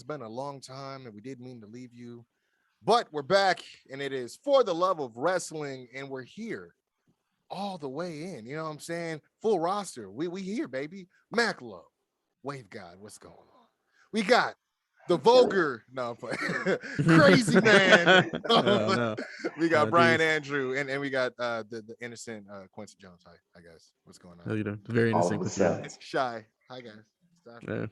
it's been a long time and we didn't mean to leave you, but we're back and it is For the Love of Wrestling, and we're here all the way in. You know what I'm saying? Full roster. We here, baby. Mac Low, Wave God, what's going on? We got the vulgar, no, crazy man. Oh, no. We got Brian geez. Andrew, and we got the innocent Quincy Jones. Hi, guys. What's going on? Oh, you know, very All innocent of a with sudden. It's Shy. Hi, guys. Stop. you.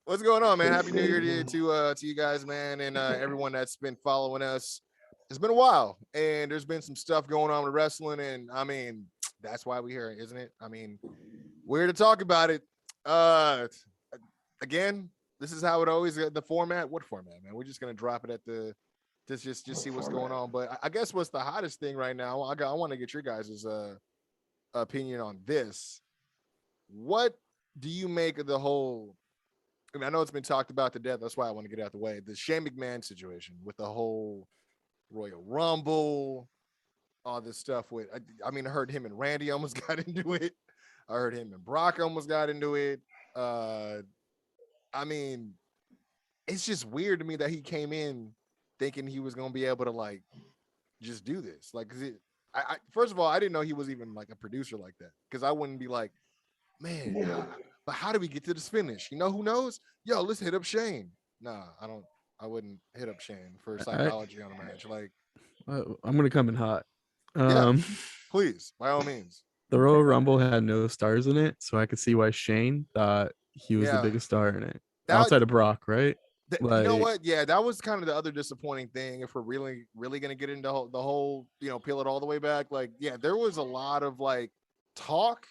What's going on, man? Happy New Year to you guys, man, and everyone that's been following us. It's been a while, and there's been some stuff going on with wrestling, and I mean, that's why we're here, isn't it? I mean, we're here to talk about it. Again, this is how it always the format. What format, man? We're just gonna drop it at the just see what's going on. But I guess what's the hottest thing right now? I want to get your guys' opinion on this. What do you make of the whole? I mean, I know it's been talked about to death. That's why I want to get it out the way. The Shane McMahon situation with the whole Royal Rumble, all this stuff with. I mean, I heard him and Randy almost got into it. I heard him and Brock almost got into it. I mean, it's just weird to me that he came in thinking he was gonna be able to like just do this. Like, cause I first of all, I didn't know he was even like a producer like that. Cause I wouldn't be like, man, but how do we get to this finish? You know, who knows? Yo, let's hit up Shane. Nah, I wouldn't hit up Shane for psychology on a match. Like, I'm gonna come in hot. Yeah, please, by all means. The Royal Rumble had no stars in it, so I could see why Shane thought he was the biggest star in it. Outside of Brock, right? You know what? Yeah, that was kind of the other disappointing thing. If we're really gonna get into the whole, you know, peel it all the way back. Like, yeah, there was a lot of like talk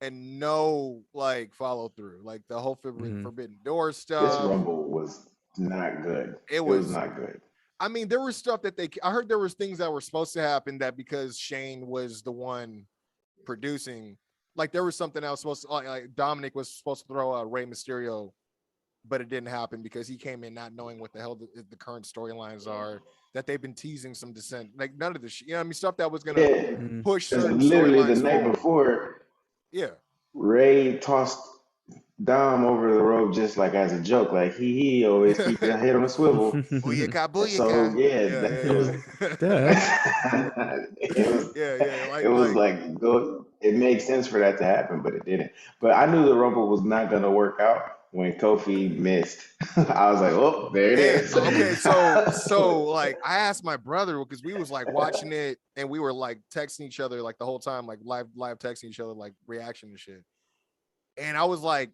and no like follow through. Like the whole Forbidden Door stuff. This Rumble was not good. It was not good. I mean, there was stuff that I heard there was things that were supposed to happen that because Shane was the one producing, like there was something else supposed to, like Dominic was supposed to throw Rey Mysterio, but it didn't happen because he came in not knowing what the hell the current storylines are, that they've been teasing some dissent, like none of this shit. You know what I mean? Stuff that was gonna push certain literally the night forward. before. Yeah. Ray tossed Dom over the rope just like as a joke. Like he always keeps his head on a swivel. Booyaka, booyaka. So it was like it made sense for that to happen, but it didn't. But I knew the Rumble was not gonna work out when Kofi missed. I was like, oh, there it is. Okay, so like I asked my brother because we was like watching it and we were like texting each other like the whole time, like live texting each other, like reaction to shit. And I was like,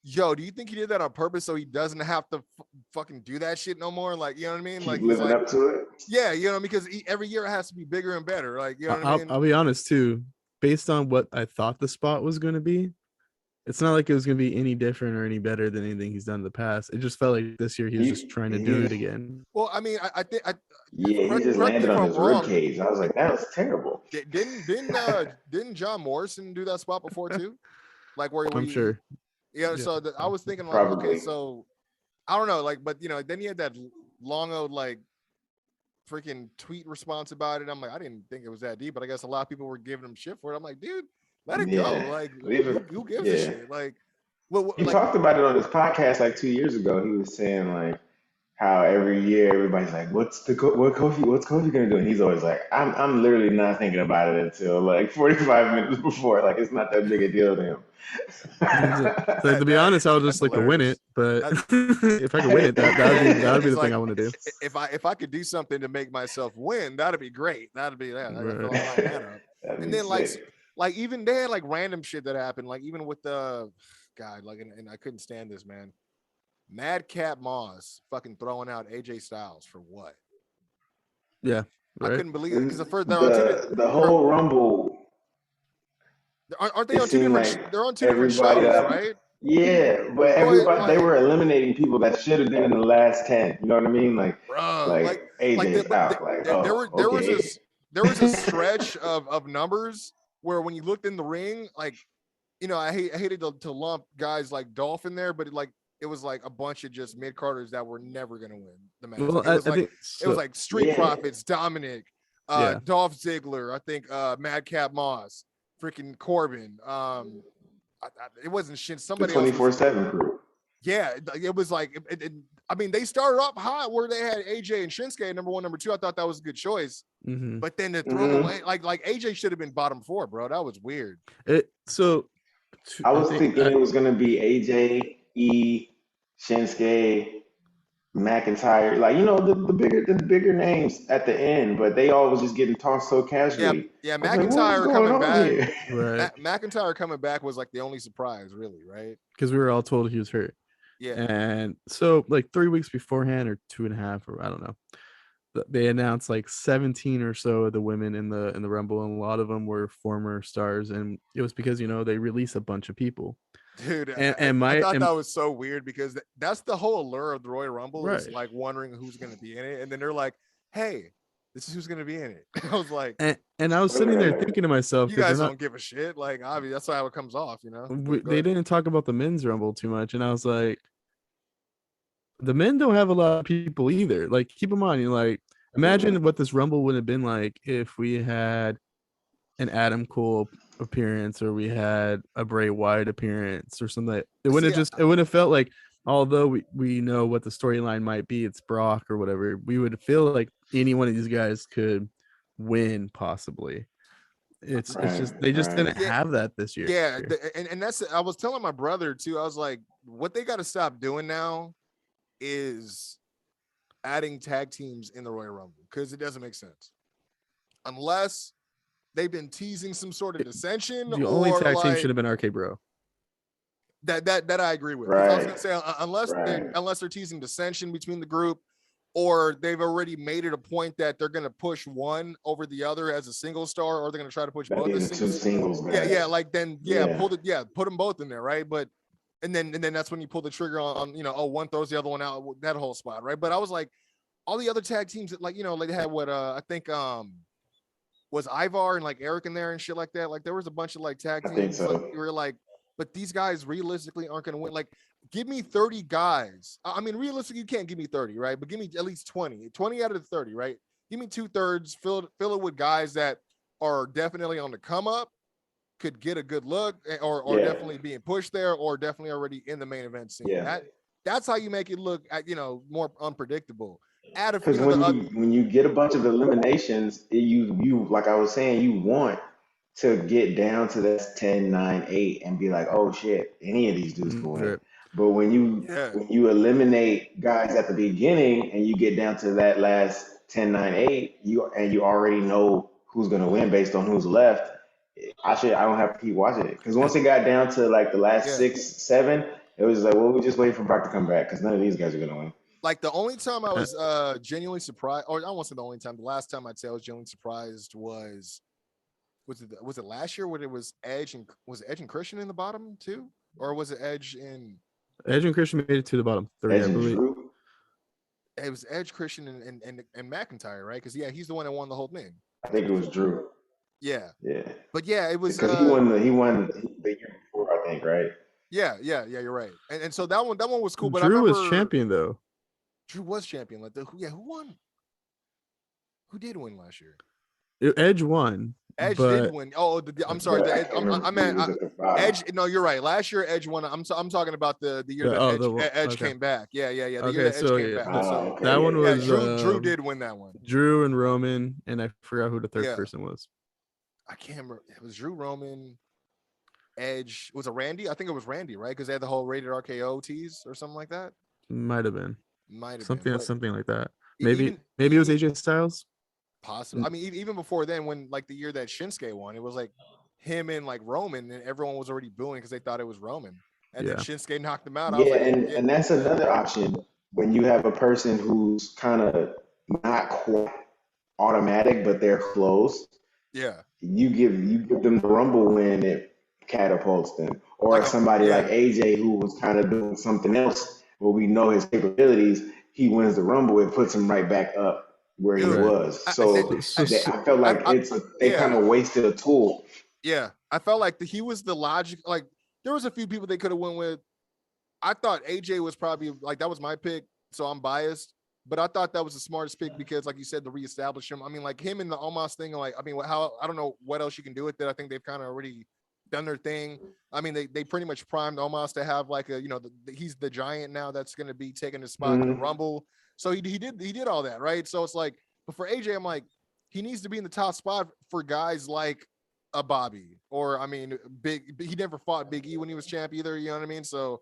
yo, do you think he did that on purpose so he doesn't have to fucking do that shit no more? Like, you know what I mean? Keep like living up to it. Yeah, you know, because every year it has to be bigger and better. Like, you know what I mean? I'll be honest too. Based on what I thought the spot was going to be, it's not like it was going to be any different or any better than anything he's done in the past. It just felt like this year he was just trying to do it again. Well, I mean, I think he just landed on his rib cage. I was like, that was terrible. Didn't John Morrison do that spot before too? Like where I'm sure. Yeah, so I was thinking like, okay, so I don't know, like, but you know, then he had that long old like freaking tweet response about it. I'm like, I didn't think it was that deep, but I guess a lot of people were giving him shit for it. I'm like, dude, let it go. Like, who gives a shit? Like, he talked about it on his podcast like 2 years ago. He was saying like how every year everybody's like, what's Kofi gonna do? And he's always like, I'm literally not thinking about it until like 45 minutes before. Like, it's not that big a deal to him. So to be honest, I would just like to win it, but if I could win it, that would be the thing I want to do. If I could do something to make myself win, that'd be great. That'd be that. Right. And then like even they had like random shit that happened, like even with the God, like and I couldn't stand this, man. Madcap Moss fucking throwing out AJ Styles for what? Yeah, right? I couldn't believe it because the whole Rumble. Aren't they on two different? Like they're on two different shows, right? Yeah, but they were eliminating people that should have been in the last 10. You know what I mean? Like, like AJ Styles. There was a stretch of numbers where when you looked in the ring, like, you know, I hated to lump guys like Dolph in there, but it was like a bunch of just mid-carders that were never going to win the match. Well, it was like Street Profits, Dominic, Dolph Ziggler, I think Madcap Moss, freaking Corbin. It wasn't shit. Somebody 24/7 crew. Yeah, it was like I mean, they started off hot where they had AJ and Shinsuke number 1, number 2. I thought that was a good choice. Mm-hmm. But then to throw away, like AJ should have been bottom 4, bro. That was weird. I was thinking it was gonna be AJ, Shinsuke, McIntyre, like the bigger names at the end, but they all was just getting tossed so casually. Yeah. McIntyre coming back. Here? Right. McIntyre coming back was like the only surprise, really, right? Because we were all told he was hurt. Yeah. And so like 3 weeks beforehand, or 2.5, or I don't know, they announced like 17 or so of the women in the Rumble, and a lot of them were former stars, and it was because they release a bunch of people. Dude, I thought that was so weird because that's the whole allure of the Royal Rumble, is like wondering who's going to be in it, and then they're like, "Hey, this is who's going to be in it." I was like, and I was sitting there thinking to myself, "You guys don't give a shit." Like, obviously, that's how it comes off, They didn't talk about the men's Rumble too much, and I was like, the men don't have a lot of people either. Like, keep in mind, imagine what this Rumble would have been like if we had an Adam Cole appearance, or we had a Bray Wyatt appearance, or something. It wouldn't have felt like, although we know what the storyline might be, it's Brock or whatever, we would feel like any one of these guys could win possibly. It's just they just didn't have that this year. Yeah, and that's, I was telling my brother too. I was like, what they got to stop doing now is adding tag teams in the Royal Rumble, because it doesn't make sense unless they've been teasing some sort of dissension. The only tag team should have been RK Bro. That I agree with. Right. I was gonna say unless they're teasing dissension between the group, or they've already made it a point that they're gonna push one over the other as a single star, or they're gonna try to push both as singles. Like then put them both in there, right? But and then that's when you pull the trigger on one throws the other one out, that whole spot, right? But I was like, all the other tag teams that like they had what I think was Ivar and like Eric in there and shit like that. Like there was a bunch of like tag teams. I think so. Like, you were like, but these guys realistically aren't going to win. Like, give me 30 guys. I mean, realistically, you can't give me 30, right? But give me at least 20 out of the 30, right? Give me 2/3, fill it with guys that are definitely on the come up, could get a good look, or definitely being pushed there, or definitely already in the main event scene. Yeah. That's how you make it look, more unpredictable. Because when you get a bunch of eliminations, you like I was saying, you want to get down to that 10, 9, 8 and be like, oh shit, any of these dudes can win. But when you eliminate guys at the beginning and you get down to that last 10, 9, 8, you already know who's gonna win based on who's left. I don't have to keep watching it, because once it got down to like the last 6, 7, it was like, well, we're just waiting for Brock to come back because none of these guys are gonna win. Like the only time I was genuinely surprised, or I won't say the only time, the last time I'd say I was genuinely surprised was it last year when it was Edge and Christian in the bottom too, or was it Edge and Christian made it to the bottom 3, I believe. It was Edge, Christian, and McIntyre, right? Because he's the one that won the whole thing. I think it was Drew. Yeah. Yeah. But yeah, it was because he won the year before, I think, right? Yeah, you're right. And so that one was cool. But Drew was champion though. Drew was champion. Like who won? Who did win last year? Edge won. Edge did win. Oh, I'm sorry. I meant Edge. No, you're right. Last year Edge won. I'm talking about the year that Edge came back. Yeah. The year that Edge came back. That one was Drew did win that one. Drew and Roman, and I forgot who the third person was. I can't remember. It was Drew, Roman, Edge. Was it Randy? I think it was Randy, right? Because they had the whole rated RKO tease or something like that. Might have been something like that. Maybe it was AJ Styles. Possibly. I mean, even before then, when like the year that Shinsuke won, it was like him and like Roman, and everyone was already booing because they thought it was Roman, and then Shinsuke knocked him out. And that's another option when you have a person who's kind of not quite automatic, but they're close. Yeah, you give them the Rumble win, it catapults them, or like somebody like AJ who was kind of doing something else where we know his capabilities. He wins the Rumble, it puts him right back up where he was. So I felt like they kind of wasted a tool. Yeah, I felt like he was the logic. Like there was a few people they could have went with. I thought AJ was probably like, that was my pick, so I'm biased. But I thought that was the smartest pick because, like you said, to reestablish him. I mean, like him and the Omos thing. Like, I mean, I don't know what else you can do with it. I think they've kind of already done their thing. I mean, they pretty much primed Omos to have like a, he's the giant now that's going to be taking his spot in the Rumble. So he did all that, right? So it's like, but for AJ, I'm like, he needs to be in the top spot for guys like a Bobby, or I mean, he never fought Big E when he was champ either. You know what I mean? So,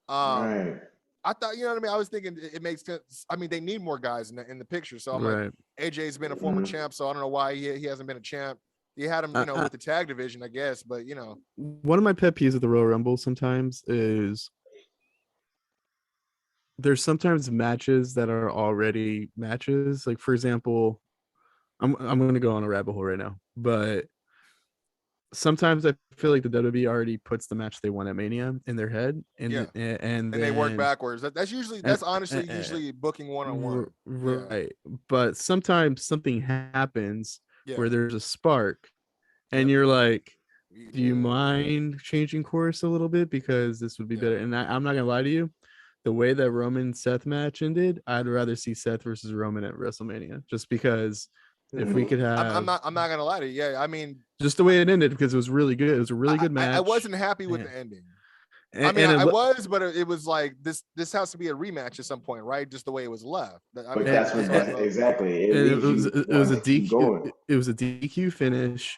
Right. I thought, you know what I mean? I was thinking it makes sense. I mean, they need more guys in the picture. So I'm like, AJ's been a former champ, so I don't know why he hasn't been a champ. He had him, with the tag division, I guess, but one of my pet peeves of the Royal Rumble sometimes is there's sometimes matches that are already matches. Like, for example, I'm going to go on a rabbit hole right now, but sometimes I feel like the WWE already puts the match they want at Mania in their head, and they work backwards. That's honestly usually booking 1-on-1. Right. But sometimes something happens where there's a spark, and you're like, do you mind changing course a little bit, because this would be better? And I'm not gonna lie to you, the way that Roman Seth match ended, I'd rather see Seth versus Roman at WrestleMania, just because if we could have, I'm not gonna lie to you. Yeah, I mean, just the way it ended, because it was really good. It was a really good match. I wasn't happy with the ending. I was, but it was like this has to be a rematch at some point, right? Just the way it was left. That's exactly. It was a DQ. It was a DQ finish.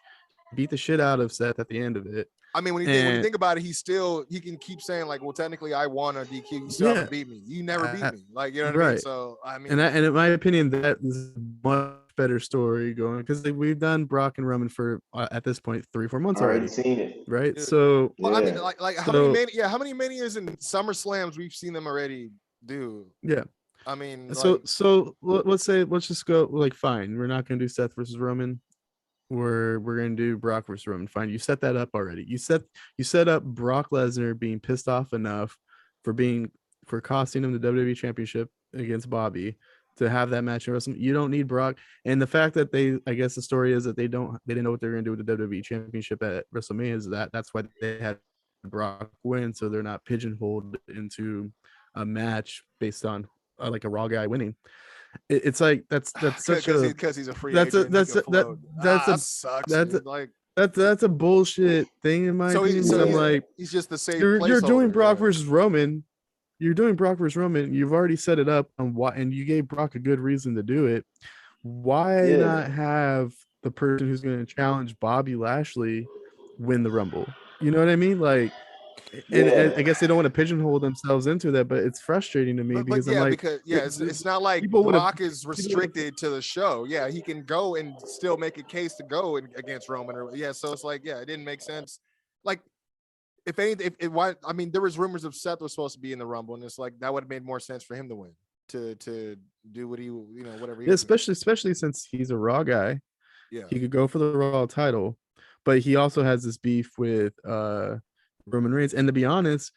Beat the shit out of Seth at the end of it. I mean, when you think about it, he can keep saying like, well, technically I won a DQ. You still haven't beat me. You never beat me. Like, you know what I mean? So I mean, and in my opinion, that is a much better story going, because we've done Brock and Roman for at this point 3-4 months already. Seen it, right? Dude. So I mean, like how many manias and SummerSlams we've seen them already do? Yeah. I mean, so let's just go like, fine, we're not gonna do Seth versus Roman. We're gonna do Brock versus Roman. Fine, you set that up already. You set up Brock Lesnar being pissed off enough for costing him the WWE Championship against Bobby to have that match in WrestleMania. You don't need Brock, and the fact that I guess the story is that they didn't know what they're gonna do with the WWE Championship at WrestleMania, is that's why they had Brock win, so they're not pigeonholed into a match based on like a Raw guy winning. It's like that's such because he's a free agent. That's a bullshit thing in my opinion. So I'm like, he's just the same. You're doing Brock versus Roman. You're doing Brock versus Roman. You've already set it up on why, and you gave Brock a good reason to do it. Why not have the person who's going to challenge Bobby Lashley win the Rumble? You know what I mean? Like. And I guess they don't want to pigeonhole themselves into that, but it's frustrating to me because I'm like, it's not like Brock is restricted to the show. Yeah, he can go and still make a case to go against Roman. So it's like, it didn't make sense. Like, if anything, I mean, there was rumors of Seth was supposed to be in the Rumble, and it's like that would have made more sense for him to win, to do what he, whatever. Especially since he's a Raw guy. Yeah, he could go for the Raw title, but he also has this beef with Roman Reigns. And to be honest,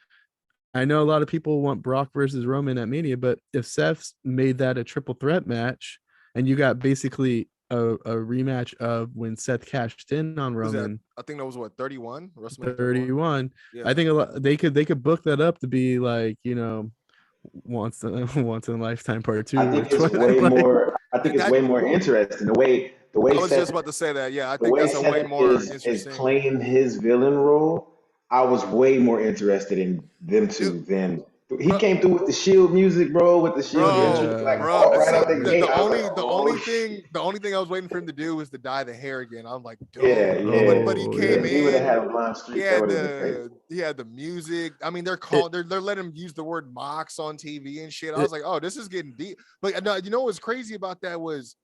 I know a lot of people want Brock versus Roman at Mania, but if Seth made that a triple threat match and you got basically a rematch of when Seth cashed in on Roman, I think that was what, 31? 31. Yeah. I think they could book that up to be like, once in a lifetime part 2. I think it's way more. I think it's way more interesting. The way I was just about to say that. Yeah, I think that's a way more interesting. Is playing his villain role. I was way more interested in them two than he came through with the Shield music, bro. With the Shield music, the only thing I was waiting for him to do was to dye the hair again. I'm like, but he came in. He would have had a blonde streak. He had the music. I mean, they're letting him use the word Mox on TV and shit. I was like, oh, this is getting deep. But you know what's crazy about that was,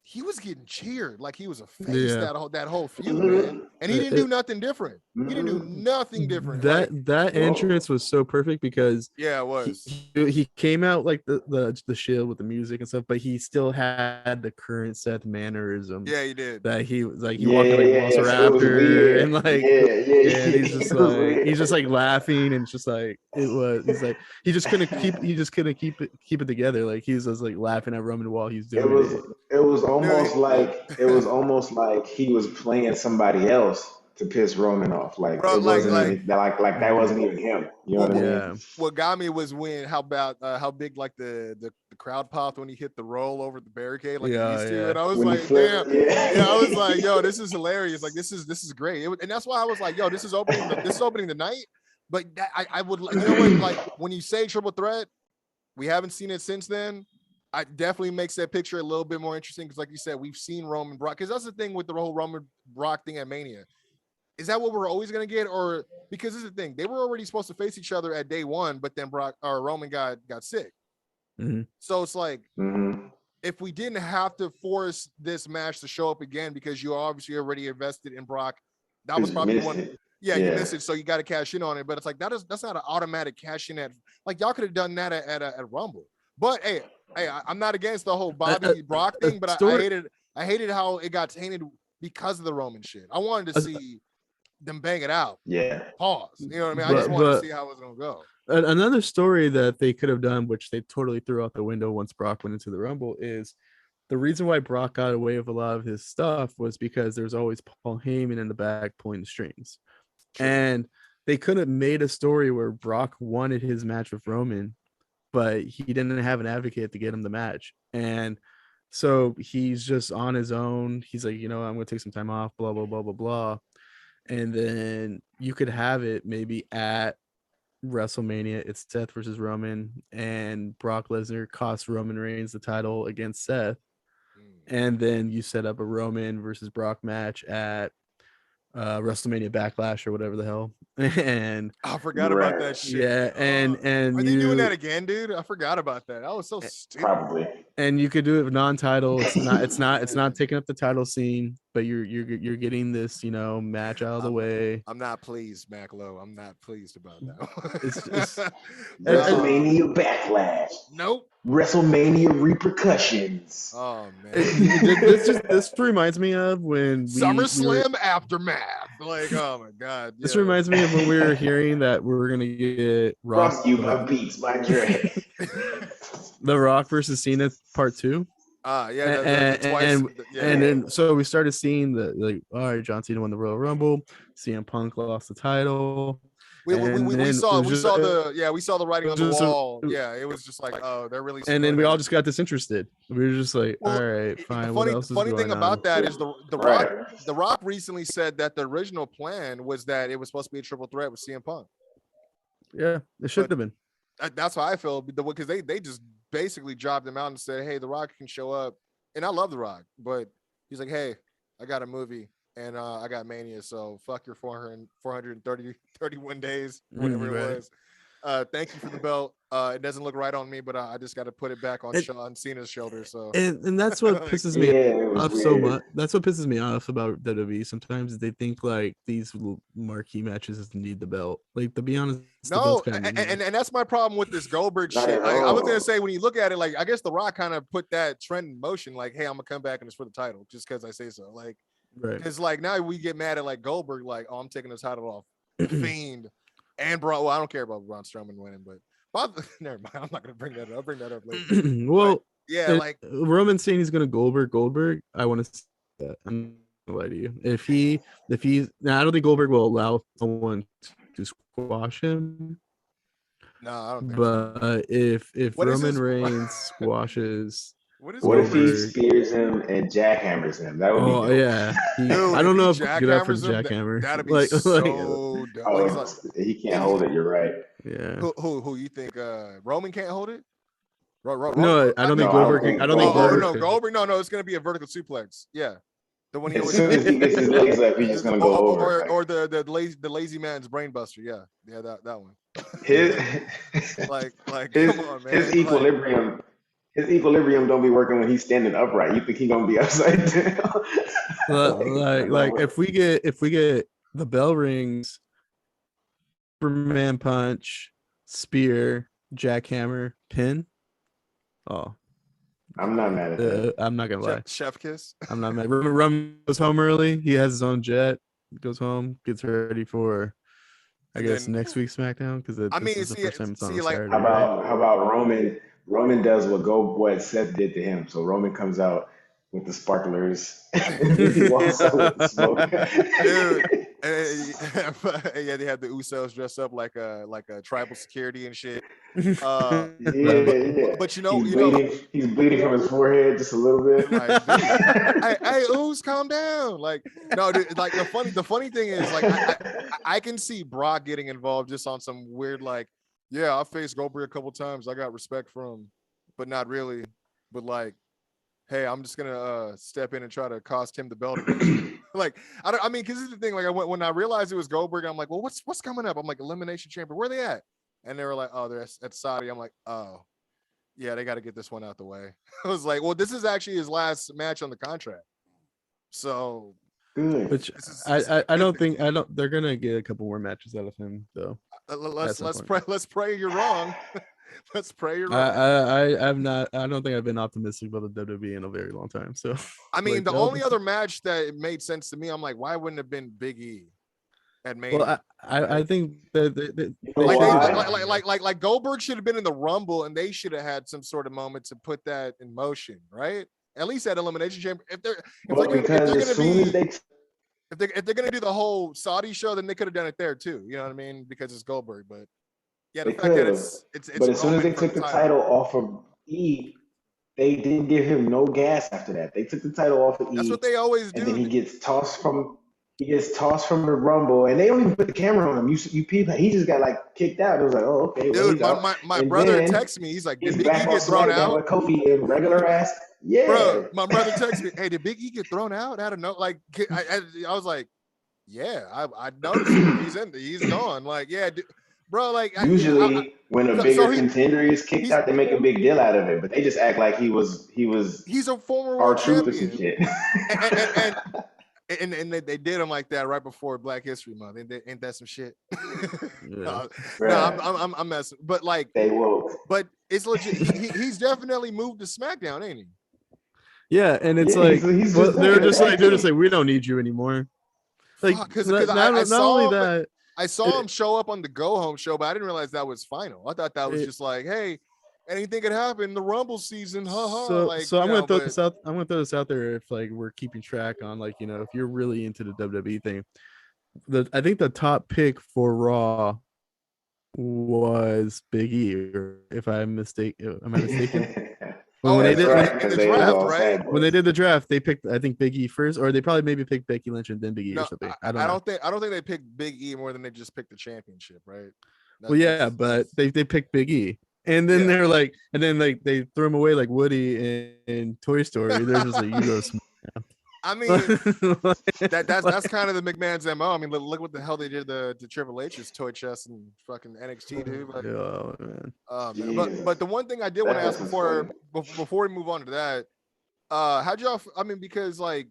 he was getting cheered like he was a face that whole feud, man. And he didn't do nothing different. He didn't do nothing different. That entrance was so perfect because it was. He came out like the Shield with the music and stuff, but he still had the current Seth mannerisms. Yeah, he did. That he was like, he walked like a Velociraptor and like and he's just like laughing and just like he's like he just couldn't keep it together. Like he was just like laughing at Roman while he's doing it. It was almost like he was playing somebody else to piss Roman off. Like Bro, it wasn't even, that wasn't even him. You know what I mean? Yeah. What got me was when how big like the crowd popped when he hit the roll over the barricade like he used to, and I was When he like, flipped, damn, yeah, I was like, yo, this is hilarious. Like this is great, and that's why I was like, yo, this is opening the night. But I would, you know what, like when you say triple threat, we haven't seen it since then. It definitely makes that picture a little bit more interesting because, like you said, we've seen Roman Brock. Because that's the thing with the whole Roman Brock thing at Mania. Is that what we're always gonna get, or because this is the thing, they were already supposed to face each other at day one, but then Brock or Roman got sick. Mm-hmm. So it's like if we didn't have to force this match to show up again because you obviously already invested in Brock, that was probably one. Yeah, you missed it, so you got to cash in on it. But it's like that's not an automatic cash in at, like, y'all could have done that at Rumble. But hey, I'm not against the whole Bobby Brock thing, but I hated how it got tainted because of the Roman shit. I wanted to see them bang it out. Yeah. Pause. You know what I mean? I just wanted to see how it was gonna go. Another story that they could have done, which they totally threw out the window once Brock went into the Rumble, is the reason why Brock got away with a lot of his stuff was because there's always Paul Heyman in the back pulling the strings. True. And they could have made a story where Brock wanted his match with Roman, but he didn't have an advocate to get him the match. And so he's just on his own. He's like, I'm going to take some time off, blah, blah, blah, blah, blah. And then you could have it maybe at WrestleMania. It's Seth versus Roman, and Brock Lesnar costs Roman Reigns the title against Seth. And then you set up a Roman versus Brock match at WrestleMania Backlash or whatever the hell. And I forgot about that shit. Yeah, and are they doing that again, dude? I forgot about that. That was so stupid. Probably. And you could do it with non-title. It's not taking up the title scene, but you're getting this, match out of the way. I'm not pleased, Mac Lowe. I'm not pleased about that. It's WrestleMania Backlash. Nope. WrestleMania repercussions. Oh man, this reminds me of when SummerSlam aftermath. Like, oh my god, this reminds me of when we were hearing that we were gonna get Rock you my beats, my dread. The Rock versus Cena Part 2. And then so we started seeing all right, John Cena won the Royal Rumble, CM Punk lost the title. We saw the writing on the wall. It was just like, oh, they're really. And then we all just got disinterested. We were just like, all right, fine. Funny thing about that is the Rock recently said that the original plan was that it was supposed to be a triple threat with CM Punk. Yeah, it should have been. That's how I feel, because they just basically dropped him out and said, hey, The Rock can show up, and I love The Rock, but he's like, hey, I got a movie. And I got Mania, so fuck your 431 days, whatever it was. Thank you for the belt. It doesn't look right on me, but I just got to put it back on Cena's shoulder. So and that's what pisses me off so much. That's what pisses me off about WWE. Sometimes they think like these marquee matches need the belt. Like, to be honest, no, and that's my problem with this Goldberg shit. Like, I was gonna say, when you look at it, like, I guess The Rock kind of put that trend in motion. Like, hey, I'm gonna come back and it's for the title, just because I say so. Like. Right. Because like now we get mad at like Goldberg, like, oh, I'm taking the title off Fiend and Braun. Well, I don't care about Braun Strowman winning, but never mind. I'm not gonna bring that up. I'll bring that up later. Well, yeah, like Roman saying he's gonna Goldberg. I want to see that. I'm gonna lie to you. If he now, I don't think Goldberg will allow someone to squash him. No, I don't think but so. If Roman Reigns squashes. What if he spears him and jackhammers him? That would be dope. Yeah. Dude, I don't know if he get up for the jackhammer. That'd be so dope. Oh, he can't hold it. You're right. Yeah. Who you think? Roman can't hold it? No, I don't think Goldberg. I don't think Goldberg. Goldberg. No, it's gonna be a vertical suplex. Yeah. The one as soon as he gets his legs up, he's just gonna go over. Or the lazy man's brainbuster. Yeah, that one. His come on, man. His equilibrium don't be working when he's standing upright. You think he's gonna be upside down? like if we get the bell rings, Superman punch, spear, jackhammer, pin. Oh, I'm not mad at that. I'm not gonna lie. Chef kiss. I'm not mad. Rum goes home early. He has his own jet. Goes home, gets ready for, I guess, next week's SmackDown, because this is the first time it's on Saturday. How about Roman? Roman does what Seth did to him. So Roman comes out with the sparklers. He walks out with the smoke. Dude, Yeah, they had the Usos dressed up like a tribal security and shit. Yeah, yeah. But He's bleeding from his forehead just a little bit. like, dude, hey, Us, calm down. Like, no, dude, like the funny thing is, like, I can see Brock getting involved just on some weird, like, yeah, I faced Goldberg a couple times. I got respect for him, but not really. But like, hey, I'm just gonna step in and try to cost him the belt eventually. Like, I mean, because this is the thing. Like, when I realized it was Goldberg, I'm like, well, what's coming up? I'm like, Elimination Chamber. Where are they at? And they were like, oh, they're at Saudi. I'm like, oh, yeah, they got to get this one out the way. I was like, well, this is actually his last match on the contract. So, Good. Which I don't think they're gonna get a couple more matches out of him though. let's pray you're wrong. Let's pray you're wrong. I'm not. I don't think I've been optimistic about the WWE in a very long time. So I mean, like, the only other match that made sense to me, I'm like, why wouldn't it have been Big E at Mania? Well, I think that like Goldberg should have been in the Rumble, and they should have had some sort of moment to put that in motion, right? At least at Elimination Chamber. If they're gonna do the whole Saudi show, then they could have done it there too. You know what I mean? Because it's Goldberg, but yeah, the fact that it's but as soon as they Roman took the title off of E, they didn't give him no gas after that. They took the title off of E. That's what they always do. And then he gets tossed from the Rumble, and they don't even put the camera on him. You people, he just got like kicked out. It was like, oh, okay. Dude, my brother texts me. He's like, did Big E get thrown out? With Kofi in regular ass. Yeah. Bro, my brother texts me, hey, did Big E get thrown out? I don't know. Like, I was like, yeah, I noticed him. He's gone. Like, yeah, bro. Like, usually when a bigger contender is kicked out, they make a big deal out of it, but they just act like he's a former world champion. And they did him like that right before Black History Month. Ain't that some shit? No, I'm messing. But like, they will. But it's legit. He's definitely moved to SmackDown, ain't he? Yeah, and it's they're just like, we don't need you anymore. Like, because I saw him show up on the Go Home show, but I didn't realize that was final. I thought that was just like, hey, anything could happen in the Rumble season. So I'm gonna throw this out. I'm gonna throw this out there if like we're keeping track on like, you know, if you're really into the WWE thing. I think the top pick for Raw was Big E, or if I'm mistaken. Am I mistaken? When they did the draft, they picked, I think, Big E first, or they probably maybe picked Becky Lynch and then Big E or something. I don't think they picked Big E more than they just picked the championship, right? But they picked Big E, and then they're like, and then like they threw him away like Woody in Toy Story. They're just like, you go. I mean, that's kind of the McMahon's MO. I mean, look what the hell they did to Triple H's toy chest and fucking NXT, dude. Like, oh man. But the one thing I did want to ask before we move on to that, how'd y'all? I mean, because like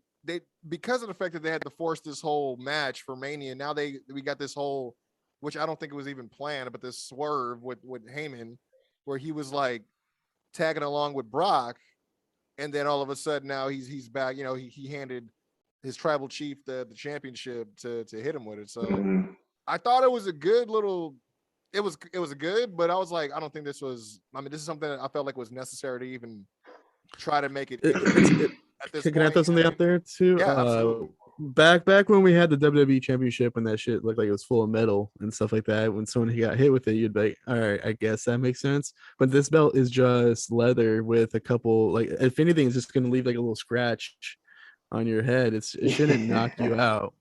because of the fact that they had to force this whole match for Mania, now we got this whole, which I don't think it was even planned, but this swerve with Heyman, where he was like tagging along with Brock. And then all of a sudden now he's back. You know, he handed his tribal chief the championship to hit him with it. So I thought it was a good little. It was a good, but I was like, I don't think this was. I mean, this is something that I felt like was necessary to even try to make it. At this Can I throw something out there too? Yeah, absolutely. Back when we had the WWE Championship and that shit looked like it was full of metal and stuff like that, when someone got hit with it, you'd be like, all right, I guess that makes sense. But this belt is just leather with a couple, like, if anything, it's just going to leave like a little scratch on your head. It shouldn't knock you out.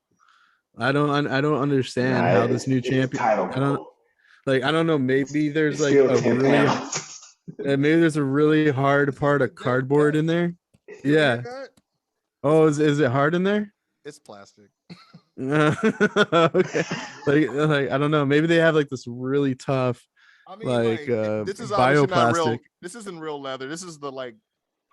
I don't understand how this new champion. I don't know. Maybe there's like maybe there's a really hard part of cardboard in there. Yeah. Oh, is it hard in there? It's plastic. Okay. Like I don't know. Maybe they have like this really tough, I mean, this is bioplastic. Not real. This isn't real leather. This is the like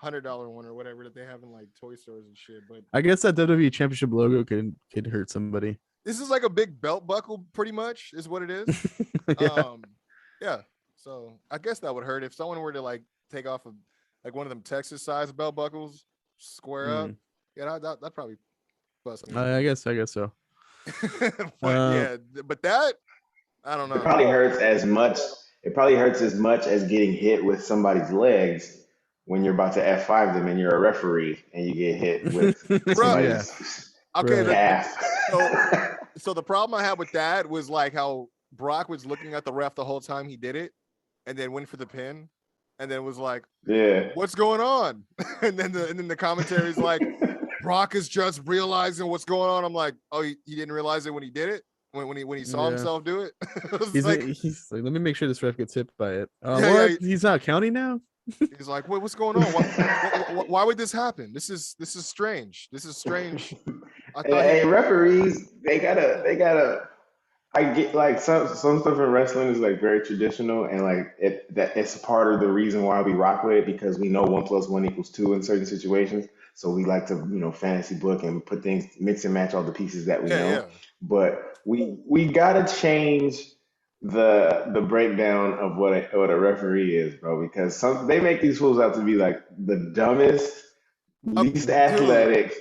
$100 one or whatever that they have in like toy stores and shit. But I guess that WWE Championship logo could hurt somebody. This is like a big belt buckle, pretty much, is what it is. Yeah. So I guess that would hurt if someone were to like take off like one of them Texas size belt buckles, square up. Yeah, that'd probably bust me. I guess so. But that, I don't know. It probably hurts as much. It probably hurts as much as getting hit with somebody's legs when you're about to F5 them and you're a referee and you get hit with somebody's calf. So the problem I had with that was like how Brock was looking at the ref the whole time he did it, and then went for the pin, and then was like, Yeah. "What's going on?" and then the commentary is like, "Brock is just realizing what's going on." I'm like, "Oh, he didn't realize it when he did it, when he saw Yeah. himself do it." He's like, like, let me make sure this ref gets hit by it. Yeah, What? yeah. He's not counting now? He's like, what's going on? Why would this happen? This is strange. This is strange. I thought he. Hey, referees, they gotta. I get like some stuff in wrestling is like very traditional, and like it's part of the reason why we rock with it because we know 1+1 = 2 in certain situations. So we like to fantasy book and put things mix and match all the pieces that we Yeah, know. yeah. But we gotta change the breakdown of what a referee is, bro, because they make these fools out to be like the dumbest, least Dude, athletic,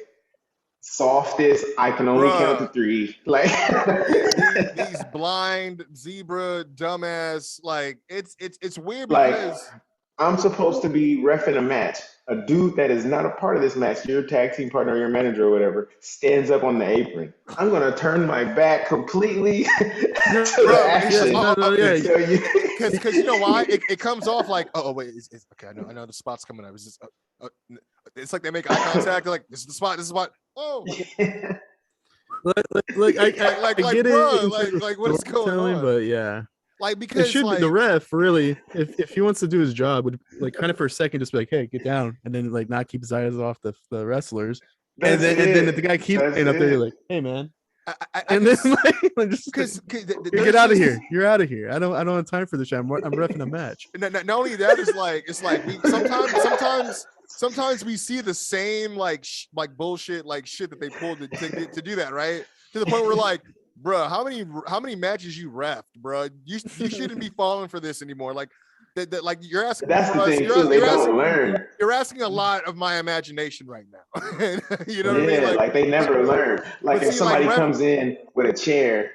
softest. I can only count to bruh. three. Like These blind zebra dumbass, like it's weird like because I'm supposed to be reffing a match. A dude that is not a part of this match, your tag team partner, your manager, or whatever, stands up on the apron. I'm gonna turn my back completely No, to the bro, yeah, action no, yeah. until you. because you know why it comes off like, oh wait, it's okay, I know the spot's coming up. It's just it's like they make eye contact. They're like, this is the spot. This is the spot. Oh, Like I get it bro, in terms of like what is going storytelling, on? but yeah. Like It because should be the like ref really, if he wants to do his job, would like kind of for a second just be like, hey, get down, and then like not keep his eyes off the wrestlers. And That's then if the it. guy keeps That's getting up there, you're it. like, hey man. I And then just like just because get out of here. You're out of here. I don't have time for this shit. I'm reffing a match. not only that is like it's like we sometimes we see the same like bullshit like shit that they pulled to do that, right, to the point where like, bro, how many matches you refed, bro? You shouldn't be falling for this anymore. Like that like you're asking That's for the us. thing too. They don't learn. You're asking a lot of my imagination right now. You know what I mean? Yeah, like they Like, never learn. Like but if see, like somebody ref. comes in with a chair,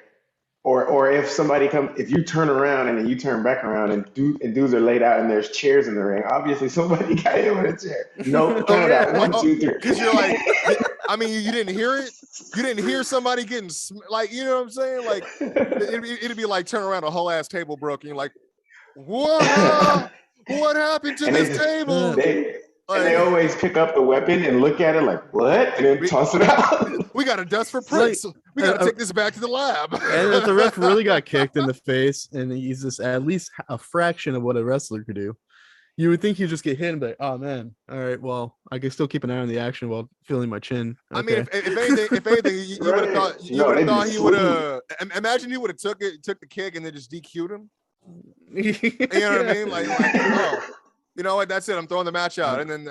or if you turn around and then you turn back around and dudes are laid out and there's chairs in the ring, obviously somebody got in with a chair. No, Oh count it yeah. out. One, two, three. Because you're like, I mean, you didn't hear it. You didn't hear somebody getting like, you know what I'm saying? Like, it'd be like turn around, a whole ass table broke, and you're like, what happened to and they this just table? they Like, always pick up the weapon and look at it like what, and then we, toss it out. we got to dust for Like prints. We got to take this back to the lab. and if the ref really got kicked in the face and he's just at least a fraction of what a wrestler could do, you would think he'd just get hit and be like, oh man, all right, well, I can still keep an eye on the action while feeling my chin. I Okay. mean, if anything, you would have Right. thought No, they'd be he would sweet. have. Imagine he would have took the kick and then just DQ'd him. You know what I mean? Like oh, you know what? That's it. I'm throwing the match out, and then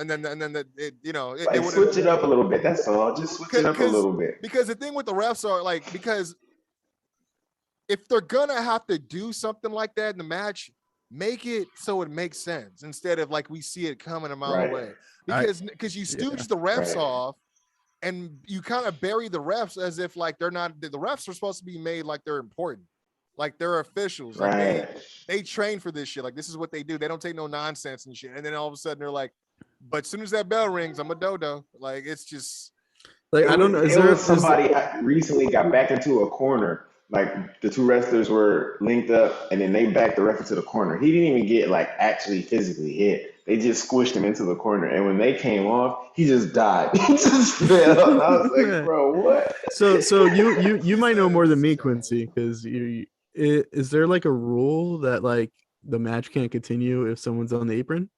it, you know, it Like would switch it up a little bit. That's all. Just switch it up a little bit. because the thing with the refs are like, because if they're gonna have to do something like that in the match, make it so it makes sense instead of like we see it coming a mile Right. away. Because you Yeah. stooge the refs Right. off and you kind of bury the refs as if like they're not. The refs are supposed to be made like they're important, like they're officials, like Right. they train for this shit. Like this is what they do. They don't take no nonsense and shit. And then all of a sudden they're like, but as soon as that bell rings, I'm a dodo. Like it's just Like I don't know. It was somebody recently got back into a corner. Like the two wrestlers were linked up, and then they backed the ref into the corner. He didn't even get like actually physically hit. They just squished him into the corner, and when they came off, he just died. He just fell. And I was like, bro, what? So you might know more than me, Quincy, because is there like a rule that like the match can't continue if someone's on the apron?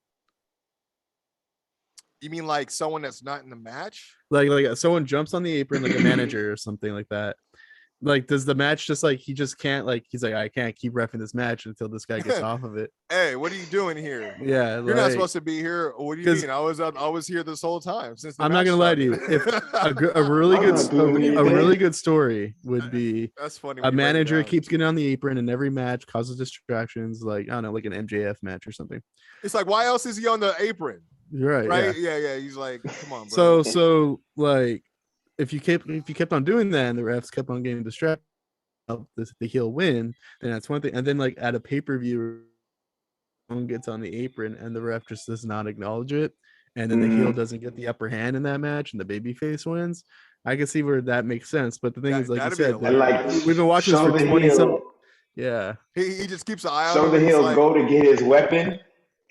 you mean like someone that's not in the match? Like someone jumps on the apron, like a manager or something like that. Like, does the match just like he just can't like he's like I can't keep reffing this match until this guy gets off of it? Hey, what are you doing here? Yeah, You're not supposed to be here. What do you mean? I was here this whole time since the I'm not match gonna lie to you. started. If a really I'm good not doing a anything. really good story would be That's funny. a when you break it manager down. keeps getting on the apron in every match, causes distractions, like I don't know, like an MJF match or something. It's like, why else is he on the apron? You're right. Right? Yeah. Yeah. He's like, come on, bro. So like if you kept on doing that and the refs kept on getting distracted, the heel win, then that's one thing. And then like at a pay-per-view, someone gets on the apron and the ref just does not acknowledge it, and then the heel doesn't get the upper hand in that match and the babyface wins, I can see where that makes sense. But the thing is, like you That'd be said, And like we've been watching this for Shoulder 20 some. Hill, Yeah. He just keeps an eye on him. Shoulder And he's Hill like, go to get his weapon.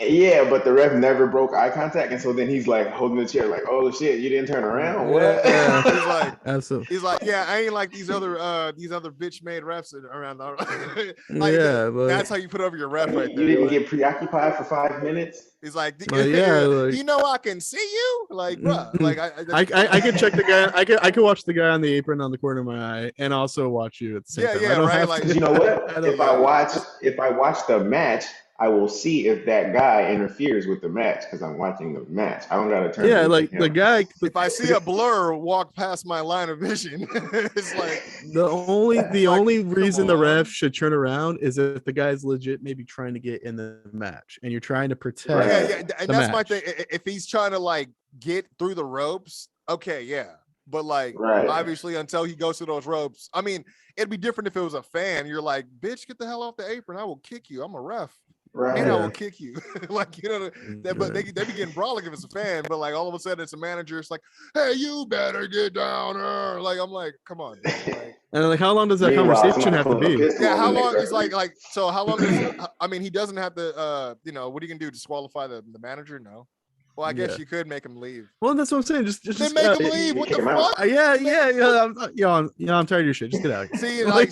Yeah, but the ref never broke eye contact, and so then he's like holding the chair, like, "Oh shit, you didn't turn around? What?" Yeah. he's like, Absolutely. he's like, yeah, I ain't like these other bitch made refs around. Like Yeah, but that's how you put over your ref right You there. didn't Like, get preoccupied for 5 minutes. he's like, yeah, like you know, I can see you, like, bruh, like I could check the guy. I could watch the guy on the apron on the corner of my eye, and also watch you at the same time. I don't right. have Like, Because you know what? I don't- If I watch the match, I will see if that guy interferes with the match because I'm watching the match. I don't gotta turn. Yeah, to like the him. guy. if I see a blur walk past my line of vision, it's like The only reason the on. ref should turn around is if the guy's legit maybe trying to get in the match, and you're trying to protect. Right. yeah, and the that's my match. thing. If he's trying to like get through the ropes, okay, yeah. But like, Right. obviously, until he goes through those ropes, I mean, it'd be different if it was a fan. You're like, bitch, get the hell off the apron. I will kick you. I'm a ref. Right. And I will Yeah. kick you. Like, you know, but they be getting brawling if it's a fan. But like, all of a sudden, it's a manager. It's like, hey, you better get down here. Like, I'm like, come on. Like, And like, how long does that Meanwhile, conversation somebody have to pulls a be? pistol yeah, on how the long? next It's referee. like, so how long does? I mean, he doesn't have to. You know, what are you gonna do? Disqualify the manager? No. Well, I guess Yeah. you could make him leave. Well, that's what I'm saying. Just Then make him leave. What kick the him out. fuck? Yeah. I'm tired of your shit. Just get out. See, like,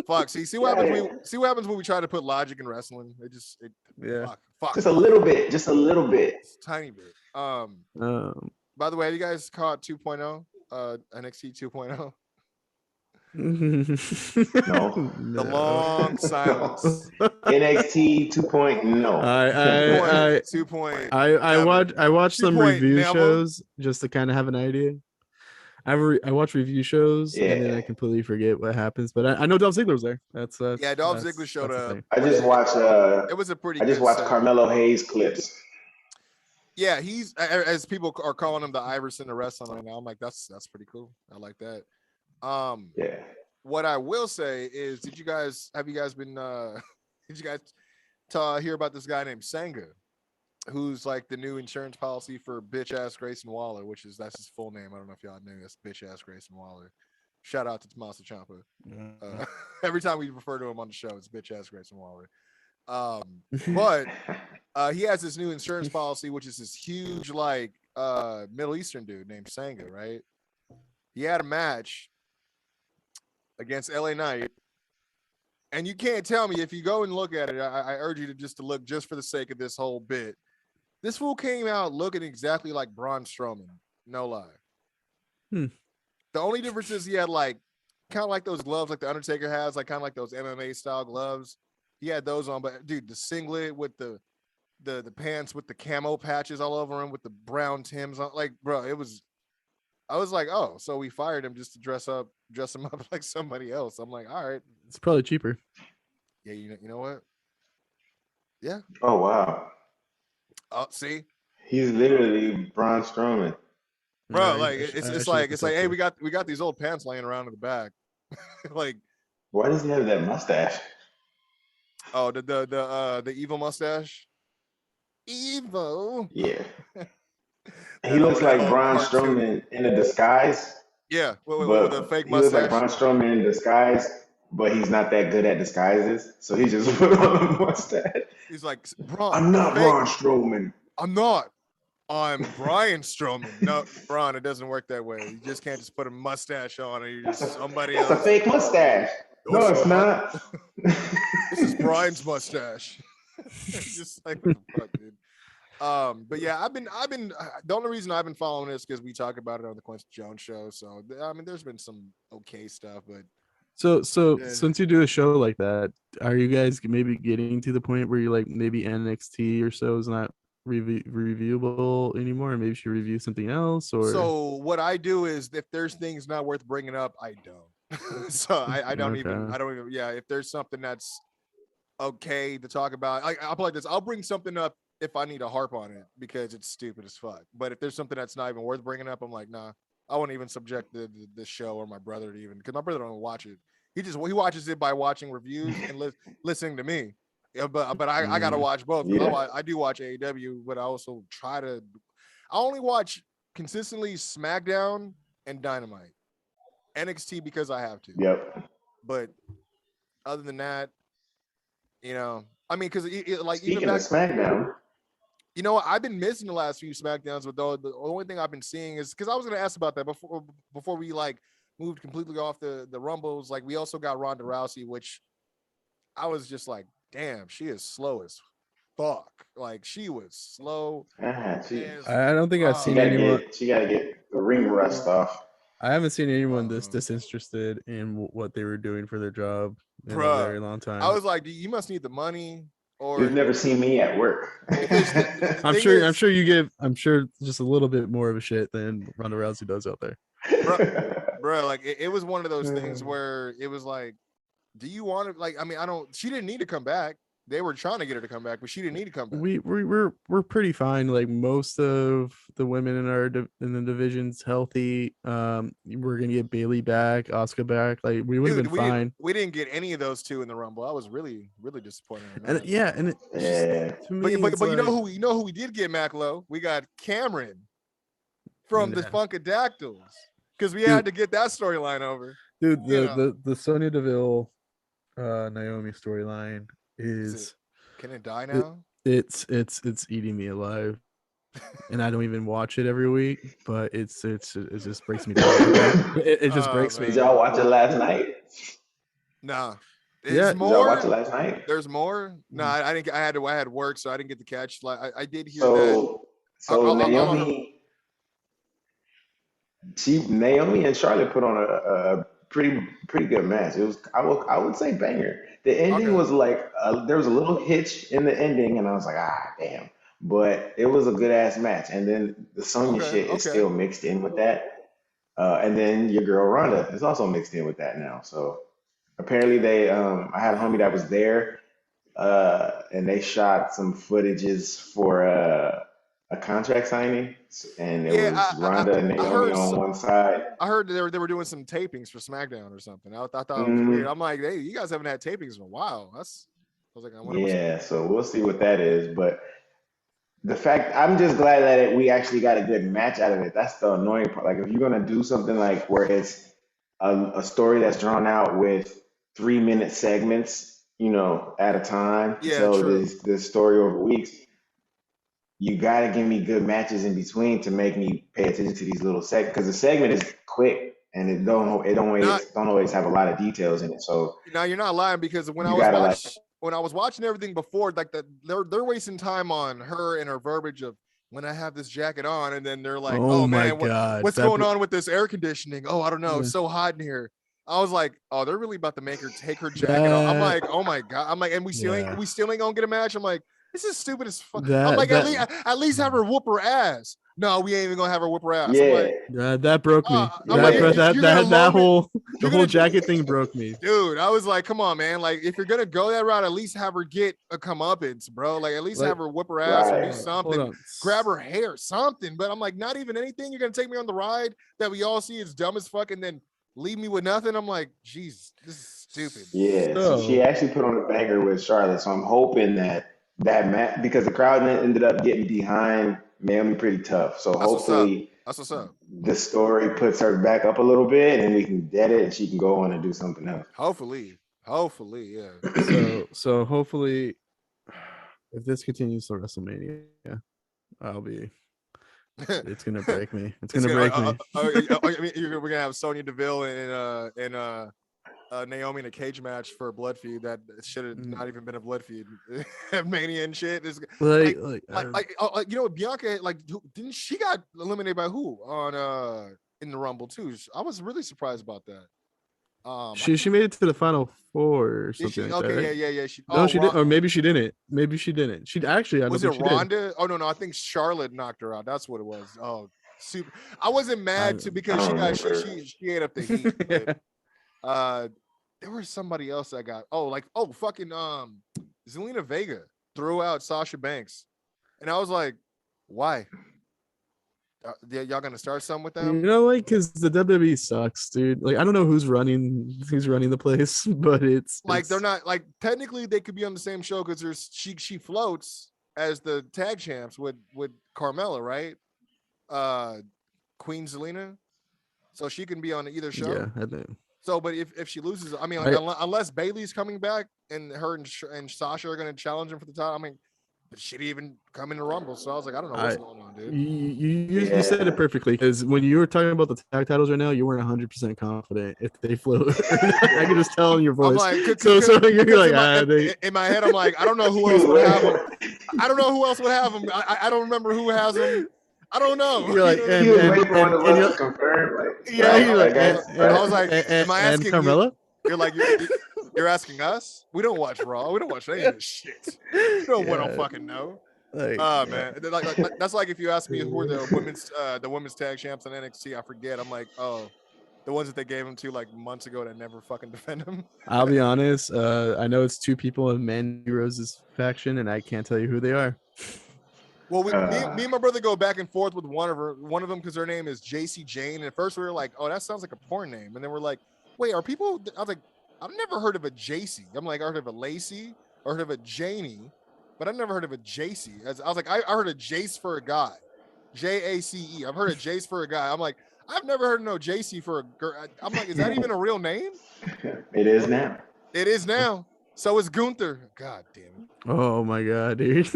fuck. See what happens. See what happens when we try to put logic in wrestling. Yeah. Fuck. Just a little bit. Just a little bit. It's a tiny bit. By the way, have you guys caught 2.0? NXT 2.0? No. The long silence. NXT 2.0. No. I 2.0. I watched some 2.0 review never. shows just to kind of have an idea. I watch review shows and then Yeah. I completely forget what happens. But I know Dolph Ziggler was there. That's Yeah, Dolph Ziggler showed that's the up. thing. I just watched. It was a pretty. I just good watched set. Carmelo Hayes clips. Yeah, he's as people are calling him the Iverson of wrestling right now. I'm like, that's pretty cool. I like that. Yeah. What I will say is, have you guys been did you guys hear about this guy named Senga, who's like the new insurance policy for bitch ass Grayson Waller, that's his full name. I don't know if y'all knew. That's bitch ass Grayson Waller. Shout out to Tommaso Ciampa. Every time we refer to him on the show, it's bitch ass Grayson Waller. But he has this new insurance policy, which is this huge like Middle Eastern dude named Senga, right? He had a match against LA Knight, and you can't tell me if you go and look at it. I urge you to look just for the sake of this whole bit. This fool came out looking exactly like Braun Strowman, no lie. The only difference is he had like kind of like those gloves like the Undertaker has, like kind of like those MMA style gloves. He had those on, but dude, the singlet with the pants with the camo patches all over him with the brown Timbs on, like, bro, I was like, oh, so we fired him just to dress him up like somebody else. I'm like, all right, It's probably cheaper. yeah, you know what? Yeah. Oh wow. Oh, see, He's literally Braun Strowman. bro, Yeah, like I it's should like look it's this like, up hey, too. we got these old pants laying around in the back, like, Why does he have that mustache? oh, the evil mustache, evil. Yeah. That He looks old- that like old Braun cartoon. Strowman in a disguise, Yeah, with but a fake he looks like mustache. Braun Strowman in disguise, but he's not that good at disguises, so he just put on a mustache. He's like, Braun, I'm not fake. Braun Strowman. I'm not. I'm Brian Strowman. No, Braun, it doesn't work that way. You just can't just put a mustache on, or you're just somebody That's else. a fake mustache. No, it's not. This is Brian's mustache. Just like, what the fuck, dude. But yeah, I've been the only reason I've been following this because we talk about it on the Quincy Jones show. So I mean, there's been some okay stuff, but So Yeah. since you do a show like that, are you guys maybe getting to the point where you're like maybe NXT or so is not reviewable anymore, and maybe you should review something else? Or so what I do is if there's things not worth bringing up, I don't. So I don't even yeah. If there's something that's okay to talk about, I'll play this. I'll bring something up if I need to harp on it because it's stupid as fuck. But if there's something that's not even worth bringing up, I'm like, nah, I won't even subject the show or my brother to even, because my brother don't watch it. He watches it by watching reviews and listening to me. Yeah, but I gotta watch both. Yeah. I do watch AEW, but I also I only watch consistently SmackDown and Dynamite. NXT because I have to. Yep. But other than that, I mean, because like even Speaking of back, SmackDown, I've been missing the last few SmackDowns, but the only thing I've been seeing is because I was going to ask about that before we like moved completely off the Rumbles. Like we also got Ronda Rousey, which I was just like, damn, she is slow as fuck. Like she was slow she as I don't think I've she seen gotta anyone. get the ring rust off. I haven't seen anyone this Uh, disinterested in what they were doing for their job in a bruh. very long time. I was like, you must need the money, or You've never seen me at work. because the I'm thing sure. is, I'm sure you give. I'm sure just a little bit more of a shit than Ronda Rousey does out there. bro, like it was one of those things where it was like, do you want to like? I mean, she didn't need to come back. They were trying to get her to come back, but she didn't need to come back. We're pretty fine. Like most of the women in our in the division's healthy. We're gonna get Bailey back, Asuka back. Like we would have Dude, been fine. we didn't get any of those two in the Rumble. I was really disappointed in And that. yeah, and it's just, to me, But it's you know like, who we did get, Mac Low? We got Cameron from the nah. Funkadactyls because we Dude. had to get that storyline over. Dude, You know. the Sonya Deville Naomi storyline is Can it die now? it's eating me alive. And I don't even watch it every week, but it just breaks me down. It just breaks me. Did y'all watch it last night? Nah. Yeah. Did y'all watch it last night? There's more. No, I didn't. I had work, so I didn't get to catch. Like I did hear that. So Naomi and Charlotte put on a pretty good match. It was I would say banger. The ending was like there was a little hitch in the ending, and I was like, damn. But it was a good ass match. And then the Sonya shit is still mixed in with that. And then your girl Ronda is also mixed in with that now. So apparently they I had a homie that was there, and they shot some footages for a contract signing, and it was Ronda and Naomi on one side. I heard they were doing some tapings for SmackDown or something. I thought it was weird. I'm like, hey, you guys haven't had tapings in a while. I was like, I wonder what's so we'll see what that is. But the fact, I'm just glad that we actually got a good match out of it. That's the annoying part. Like if you're gonna do something like where it's a story that's drawn out with 3-minute segments, at a time, so this story over weeks. You gotta give me good matches in between to make me pay attention to these little segments, because the segment is quick and it don't always have a lot of details in it. So now you're not lying, because when I was watching everything before, like they're wasting time on her and her verbiage of when I have this jacket on, and then they're like, oh man, what's going on with this air conditioning? Oh, I don't know, it's so hot in here. I was like, oh, they're really about to make her take her jacket off. I'm like, oh my god. I'm like, and we still ain't gonna get a match. I'm like, this is stupid as fuck. I'm like, at least have her whoop her ass. No, we ain't even gonna have her whoop her ass. Yeah. I'm like, that broke me. The whole jacket thing broke me. Dude, I was like, come on, man. Like, if you're gonna go that route, at least have her get a comeuppance, bro. Like, at least have her whoop her ass or do something. Grab her hair, something. But I'm like, not even anything. You're gonna take me on the ride that we all see is dumb as fuck, and then leave me with nothing. I'm like, jeez, this is stupid. Yeah, so she actually put on a banger with Charlotte. So I'm hoping that match, because the crowd ended up getting behind Naomi pretty tough. So hopefully that's what's up. The story puts her back up a little bit, and we can get it, and she can go on and do something else. Hopefully, yeah. So hopefully, if this continues to WrestleMania, I'll be. It's gonna break me. It's gonna break me. I mean, we're gonna have Sonya Deville and Naomi in a cage match for a blood feud that should have not even been a blood feud. Mania and shit. It's like Bianca, like, didn't she got eliminated by who on in the Rumble too? I was really surprised about that. She made it to the final four or something. Like that, right? Yeah. She did, or maybe she didn't. Maybe she didn't. She actually, I was it Ronda? Did. Oh no, I think Charlotte knocked her out. That's what it was. Oh, super. I wasn't mad because she ate up the heat. But, there was somebody else that got fucking Zelina Vega threw out Sasha Banks, and I was like, why? Y'all gonna start something with them? Because the WWE sucks, dude. Like, I don't know who's running the place, but it's they're not, like, technically they could be on the same show because she floats as the tag champs with Carmella, right? Queen Zelina. so she can be on either show. Yeah, I think. So, but if she loses, I mean, like, unless Bailey's coming back and her and Sasha are going to challenge him for the title, I mean, she didn't even come in the Rumble. So I was like, I don't know what's going on, dude. You said it perfectly, because when you were talking about the tag titles right now, you weren't 100% confident if they float. I can just tell in your voice. I'm like, so you're like, in my head, I'm like, I don't know who else would have them. I don't know who else would have them. I don't remember who has them. I don't know. You're like, he was waiting for one of us to confirm. Like, yeah, you're like, I was like, am I asking Carmella? You're like, you're asking us? We don't watch Raw. We don't watch any of this shit. We don't fucking know. Like, man, like that's like if you ask me who are the women's tag champs on NXT, I forget. I'm like, oh, the ones that they gave them to like months ago that never fucking defend them. I'll be honest. I know it's two people in Mandy Rose's faction, and I can't tell you who they are. Well, me and my brother go back and forth with one of them because her name is JC Jane. And at first we were like, oh, that sounds like a porn name. And then we're like, wait, are people? I was like, I've never heard of a JC. I'm like, I heard of a Lacey, or heard of a Janie, but I've never heard of a JC. I was like, I heard of Jace for a guy, JACE. I've heard of Jace for a guy. I'm like, I've never heard of no JC for a girl. I'm like, is that even a real name? It is now. It is now. So is Gunther. God damn it. Oh my god, dude!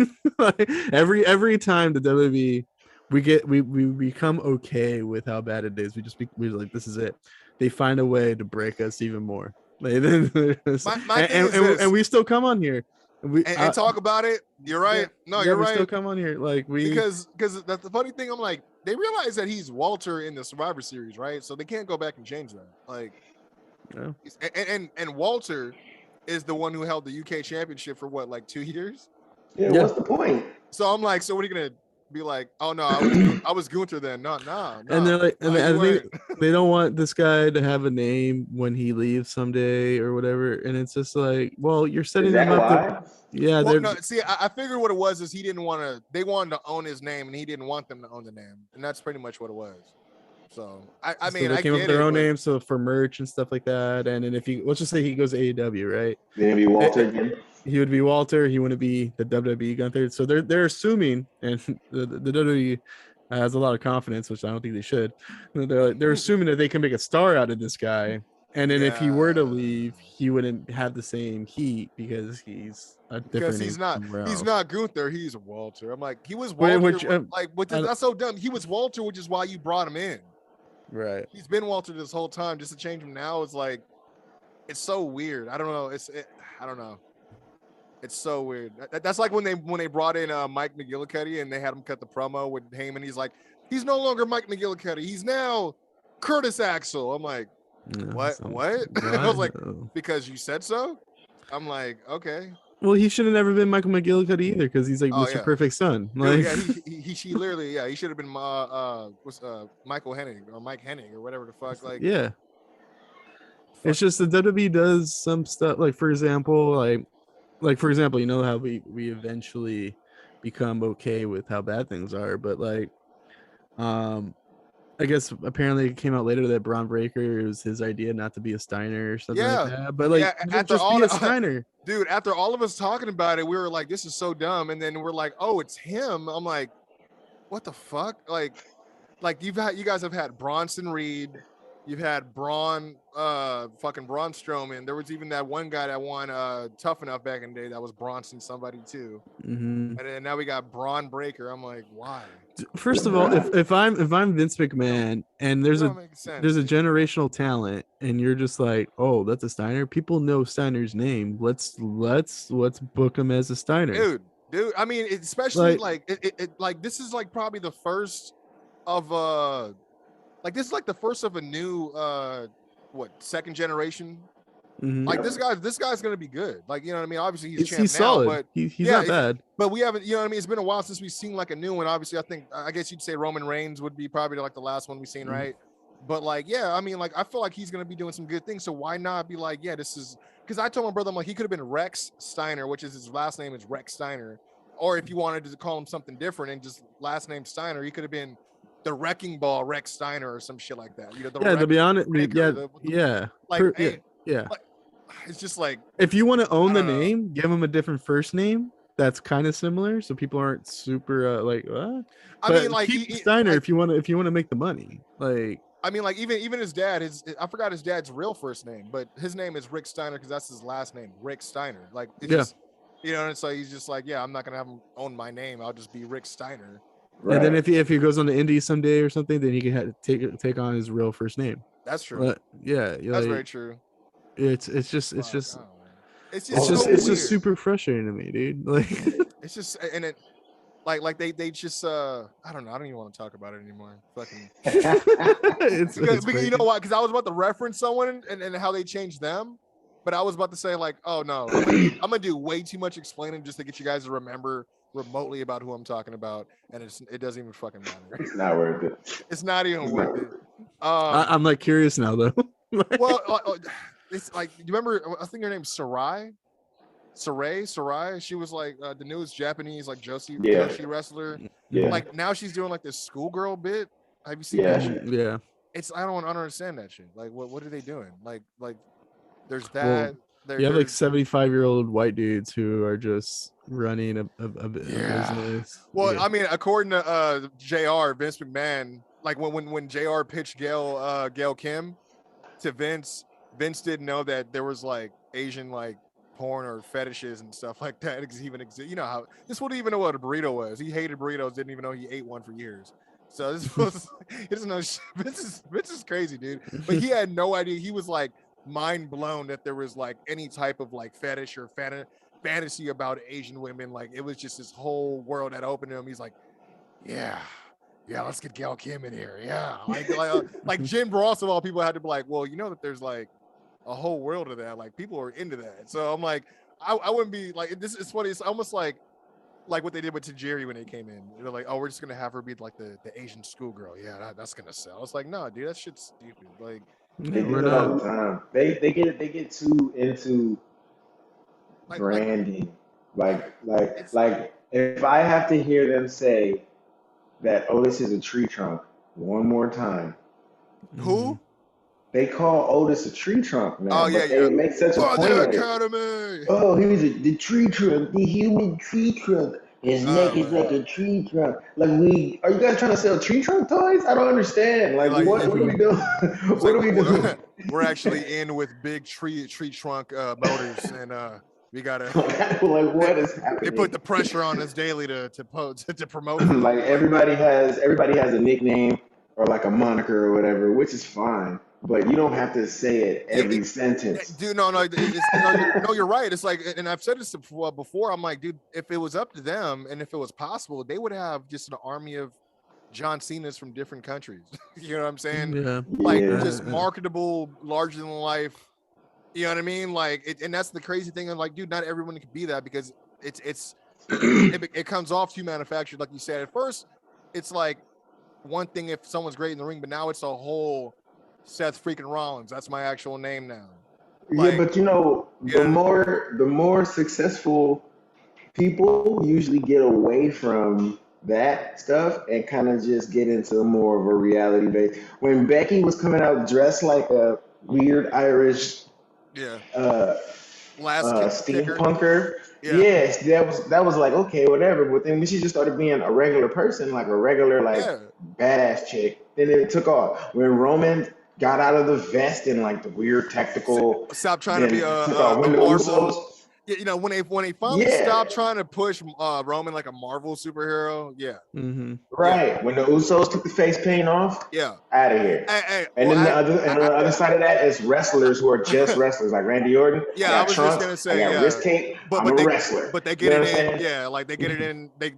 every time the WWE, we become okay with how bad it is. We're like, this is it. They find a way to break us even more. And we still come on here and talk about it. You're right. No, you're right. We still come on here because that's the funny thing. I'm like, they realize that he's Walter in the Survivor Series, right? So they can't go back and change that. Like, no. And Walter is the one who held the UK championship for what, like 2 years? Yeah, what's the point? So I'm like, so what are you gonna be like? Oh no, I was Gunther then. No. And they're like, they don't want this guy to have a name when he leaves someday or whatever. And it's just like, well, you're setting them up to, yeah. Well, no, see, I figured what it was is they wanted to own his name and he didn't want them to own the name, and that's pretty much what it was. So I mean, they came up with their own name, so for merch and stuff like that. And then if let's just say he goes to AEW, right? Then it'd be Walter again. He would be Walter. He wouldn't be the WWE Gunther. So they're assuming, and the WWE has a lot of confidence, which I don't think they should. They're assuming that they can make a star out of this guy, and then if he were to leave, he wouldn't have the same heat because he's a different. Because he's not Gunther. He's Walter. I'm like, he was Walter. That's so dumb. He was Walter, which is why you brought him in. Right. He's been Walter this whole time. Just to change him now is like, it's so weird. I don't know. I don't know. It's so weird. That's like when they brought in Mike McGillicuddy and they had him cut the promo with Heyman. He's like, he's no longer Mike McGillicuddy. He's now Curtis Axel. I'm like, what? I was like, because you said so. I'm like, okay. Well, he should have never been Michael McGillicuddy either, because he's like Mr. Perfect Son. Like, he literally, he should have been Michael Hennig or Mike Hennig or whatever the fuck. Like, yeah. It's just the WWE does some stuff, like for example, you know how we eventually become okay with how bad things are, but like, I guess apparently it came out later that Braun Breaker, it was his idea not to be a Steiner or something like that. But like, be a Steiner. Dude, after all of us talking about it, we were like, this is so dumb. And then we're like, oh, it's him. I'm like, what the fuck? Like you guys have had Bronson Reed, you've had fucking Braun Strowman. There was even that one guy that won Tough Enough back in the day that was Bronson somebody too. Mm-hmm. And then now we got Braun Breaker. I'm like, why? First of all, if I'm Vince McMahon and there's a generational talent and you're just like, oh, that's a Steiner. People know Steiner's name. Let's book him as a Steiner. Dude. I mean, especially like this is like probably the first of this is like the first of a new second generation. Mm-hmm. Like this guy's gonna be good. Like, you know what I mean? Obviously he's solid, but he's not bad. But we haven't, you know what I mean? It's been a while since we've seen like a new one. Obviously, I guess you'd say Roman Reigns would be probably like the last one we've seen, right? But like, yeah, I mean, like I feel like he's gonna be doing some good things. So why not be like, yeah, this is, because I told my brother, I'm like, he could have been Rex Steiner, which is his last name is Rex Steiner. Or if you wanted to call him something different and just last name Steiner, he could have been the Wrecking Ball Rex Steiner or some shit like that. You know, to be honest, it's just like, if you want to own the name, give him a different first name that's kind of similar, so people aren't super like. I mean, like keep Steiner if you want to make the money. Like, I mean, like even his dad, I forgot his dad's real first name, but his name is Rick Steiner because that's his last name, Rick Steiner. Like it's just, and so he's just like, yeah, I'm not gonna have him own my name. I'll just be Rick Steiner. Right. And then if he goes on the Indies someday or something, then he can take on his real first name. That's true. But that's very true. It's just super frustrating to me, dude. Like it's just and it. Like they just I don't know. I don't even want to talk about it anymore. Fucking it's because you know what? Because I was about to reference someone and how they changed them, but I was about to say like, oh no, I'm gonna do way too much explaining just to get you guys to remember remotely about who I'm talking about, and it doesn't even fucking matter. It's not worth it. It's not even worth it. I'm like curious now though. Well, it's like you remember? I think her name's Sarai. She was like the newest Japanese like Joshi wrestler. Yeah. Like now she's doing like this schoolgirl bit. Have you seen that shit? Yeah. It's I don't understand that shit. Like what are they doing? Like there's that. Well, you have like 75-year-old white dudes who are just running a business. Well, I mean, according to JR, Vince McMahon, like when JR pitched Gail Kim to Vince didn't know that there was like Asian like porn or fetishes and stuff like that even exist. You know how this wouldn't even know what a burrito was. He hated burritos, didn't even know he ate one for years. So this was he doesn't know. Vince is crazy, dude. But he had no idea. He was like mind blown that there was like any type of like fetish or fantasy about Asian women. Like it was just this whole world that opened to him. He's like, yeah, let's get Gail Kim in here. Yeah, like Jim Ross of all people had to be like, well, you know that there's like a whole world of that. Like people are into that. So I'm like, I wouldn't be like this. Is funny. It's almost like what they did with Tajiri when they came in. They're like, oh, we're just gonna have her be like the Asian schoolgirl. Yeah, that's gonna sell. It's like, no, dude, that shit's stupid. Like they do it all the time. They get too into branding. Like if I have to hear them say that Otis is a tree trunk one more time. Who? They call Otis a tree trunk now. Oh yeah, They make such a point of it. Oh, he's the tree trunk, the human tree trunk. His neck is like a tree trunk. Like are you guys trying to sell tree trunk toys? I don't understand. Like what are we doing? What are we doing? We're actually in with big tree trunk motors, and we gotta like what is happening? They put the pressure on us daily to promote. Like everybody has a nickname or like a moniker or whatever, which is fine. But you don't have to say it every sentence. Dude, no, you're right. It's like, and I've said this before. I'm like, dude, if it was up to them and if it was possible, they would have just an army of John Cena's from different countries. You know what I'm saying? Yeah. Like just marketable, larger than life. You know what I mean? Like, and that's the crazy thing. I'm like, dude, not everyone can be that because it comes off too manufactured. Like you said, at first, it's like one thing if someone's great in the ring, but now it's a whole Seth freaking Rollins. That's my actual name now. Like, yeah, but you know, the more successful people usually get away from that stuff and kind of just get into more of a reality base. When Becky was coming out dressed like a weird Irish steampunker, yes, that was like okay, whatever. But then when she just started being a regular person, like a regular badass chick, then it took off. When Roman got out of the vest and like the weird tactical. Stop trying to be a Marvel. Yeah, you know when they finally stopped trying to push Roman like a Marvel superhero. Yeah. Mm-hmm. Right. Yeah. When the Usos took the face paint off. Yeah. Out of here. And then the other side of that is wrestlers who are just wrestlers like Randy Orton. Yeah, I was just gonna say. I got wrist tape. I'm a wrestler. But they get it in. Yeah, like they get it in. They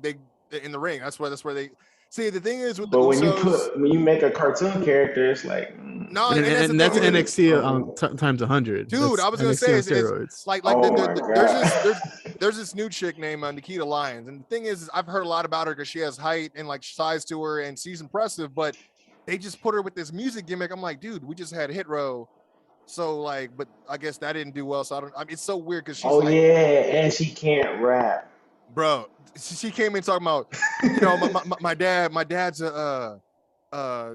in the ring. That's where they. See, the thing is with the Usos, when you make a cartoon character, it's like no, and that's NXT times 100. Dude, that's I was gonna say it's like there's this new chick named Nikita Lyons, and the thing is I've heard a lot about her because she has height and like size to her, and she's impressive. But they just put her with this music gimmick. I'm like, dude, we just had Hit Row, so like, but I guess that didn't do well. So I mean, it's so weird because she's and she can't rap. Bro, she came in talking about, you know, my dad's a I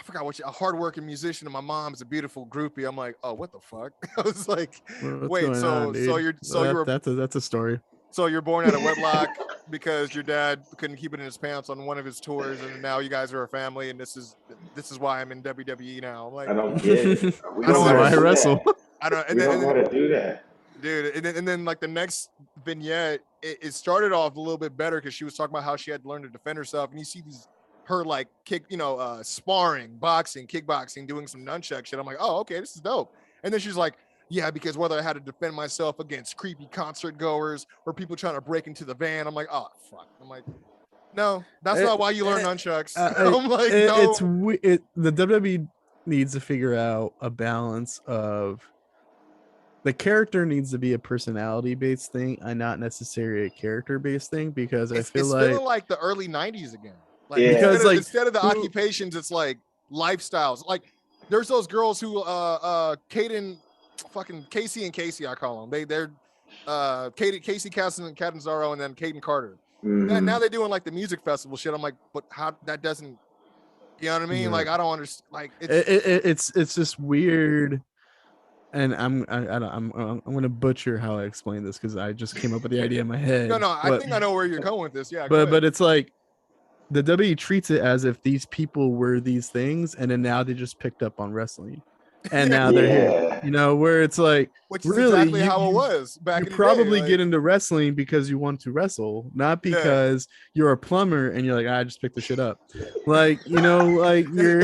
forgot a hardworking musician, and my mom's a beautiful groupie. I'm like, oh, what the fuck? I was like, wait, that's a story. So you're born out of wedlock because your dad couldn't keep it in his pants on one of his tours, and now you guys are a family, and this is why I'm in WWE now. I'm like, I don't get it. We I don't don't Why I gotta do wrestle. that. I don't. We don't gotta do that. Dude, and then like the next vignette, it started off a little bit better because she was talking about how she had to learn to defend herself, and you see her like sparring, boxing, kickboxing, doing some nunchuck shit. I'm like, oh, okay, this is dope. And then she's like, yeah, because whether I had to defend myself against creepy concert goers or people trying to break into the van, I'm like, oh fuck. I'm like, no, that's not why you learn nunchucks. I'm like, no. The WWE needs to figure out a balance of the character needs to be a personality based thing and not necessarily a character based thing, because I feel it's like feeling like the early 90s again. Like, Yeah. Because, like, instead of the occupations, it's like lifestyles. Like there's those girls who Casey and Casey, I call them. They're Casey Catanzaro and then Caden Carter. Mhm. Now they're doing like the music festival shit. I'm like, but how that doesn't, you know what I mean? Yeah. Like I don't understand. Like it's just weird. And I'm gonna butcher how I explain this because I just came up with the idea in my head. no, I think I know where you're going with this. Yeah, but it's like the WWE treats it as if these people were these things, and then now they just picked up on wrestling, and now they're here. You know, where it's like, which is really, exactly how it was back in the probably day. get into wrestling because you want to wrestle, not because you're a plumber and you're like, I just picked the shit up. Like, you know, like you're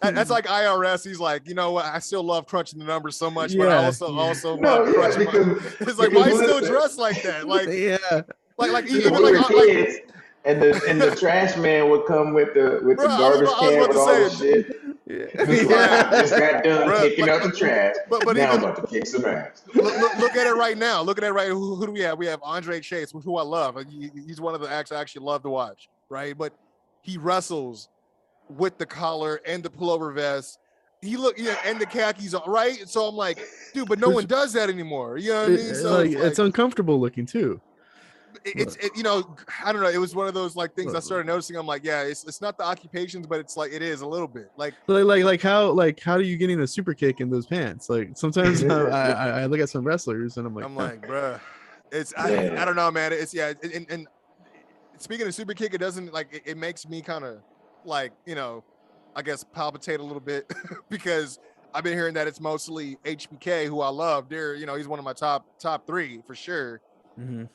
that's like IRS. He's like, you know what? I still love crunching the numbers so much, but Yeah. I also No, love yeah, crunching because it's like, why you still dressed like that? Like, yeah. like we even were like kids, and the trash man would come with the Bro, garbage I was can about with to all say, the shit. Yeah. He's like, I just got done Bruh, taking out the trash. but Now even I'm about to kick some ass. look at it right now. Look at it right. Who do we have? We have Andre Chase, who I love. He's one of the acts I actually love to watch, right? But he wrestles with the collar and the pullover vest. And the khakis, right? So I'm like, dude, but no one does that anymore. You know what I mean? So like, it's uncomfortable looking too. I don't know. It was one of those like things I started noticing. I'm like, yeah, it's not the occupations, but it's like it is a little bit like how do you get in a super kick in those pants? Like sometimes I look at some wrestlers and I'm like, bruh, I don't know, man. It's and speaking of super kick, it doesn't like it makes me kind of like, you know, I guess palpitate a little bit because I've been hearing that it's mostly HBK, who I love. He's one of my top three for sure.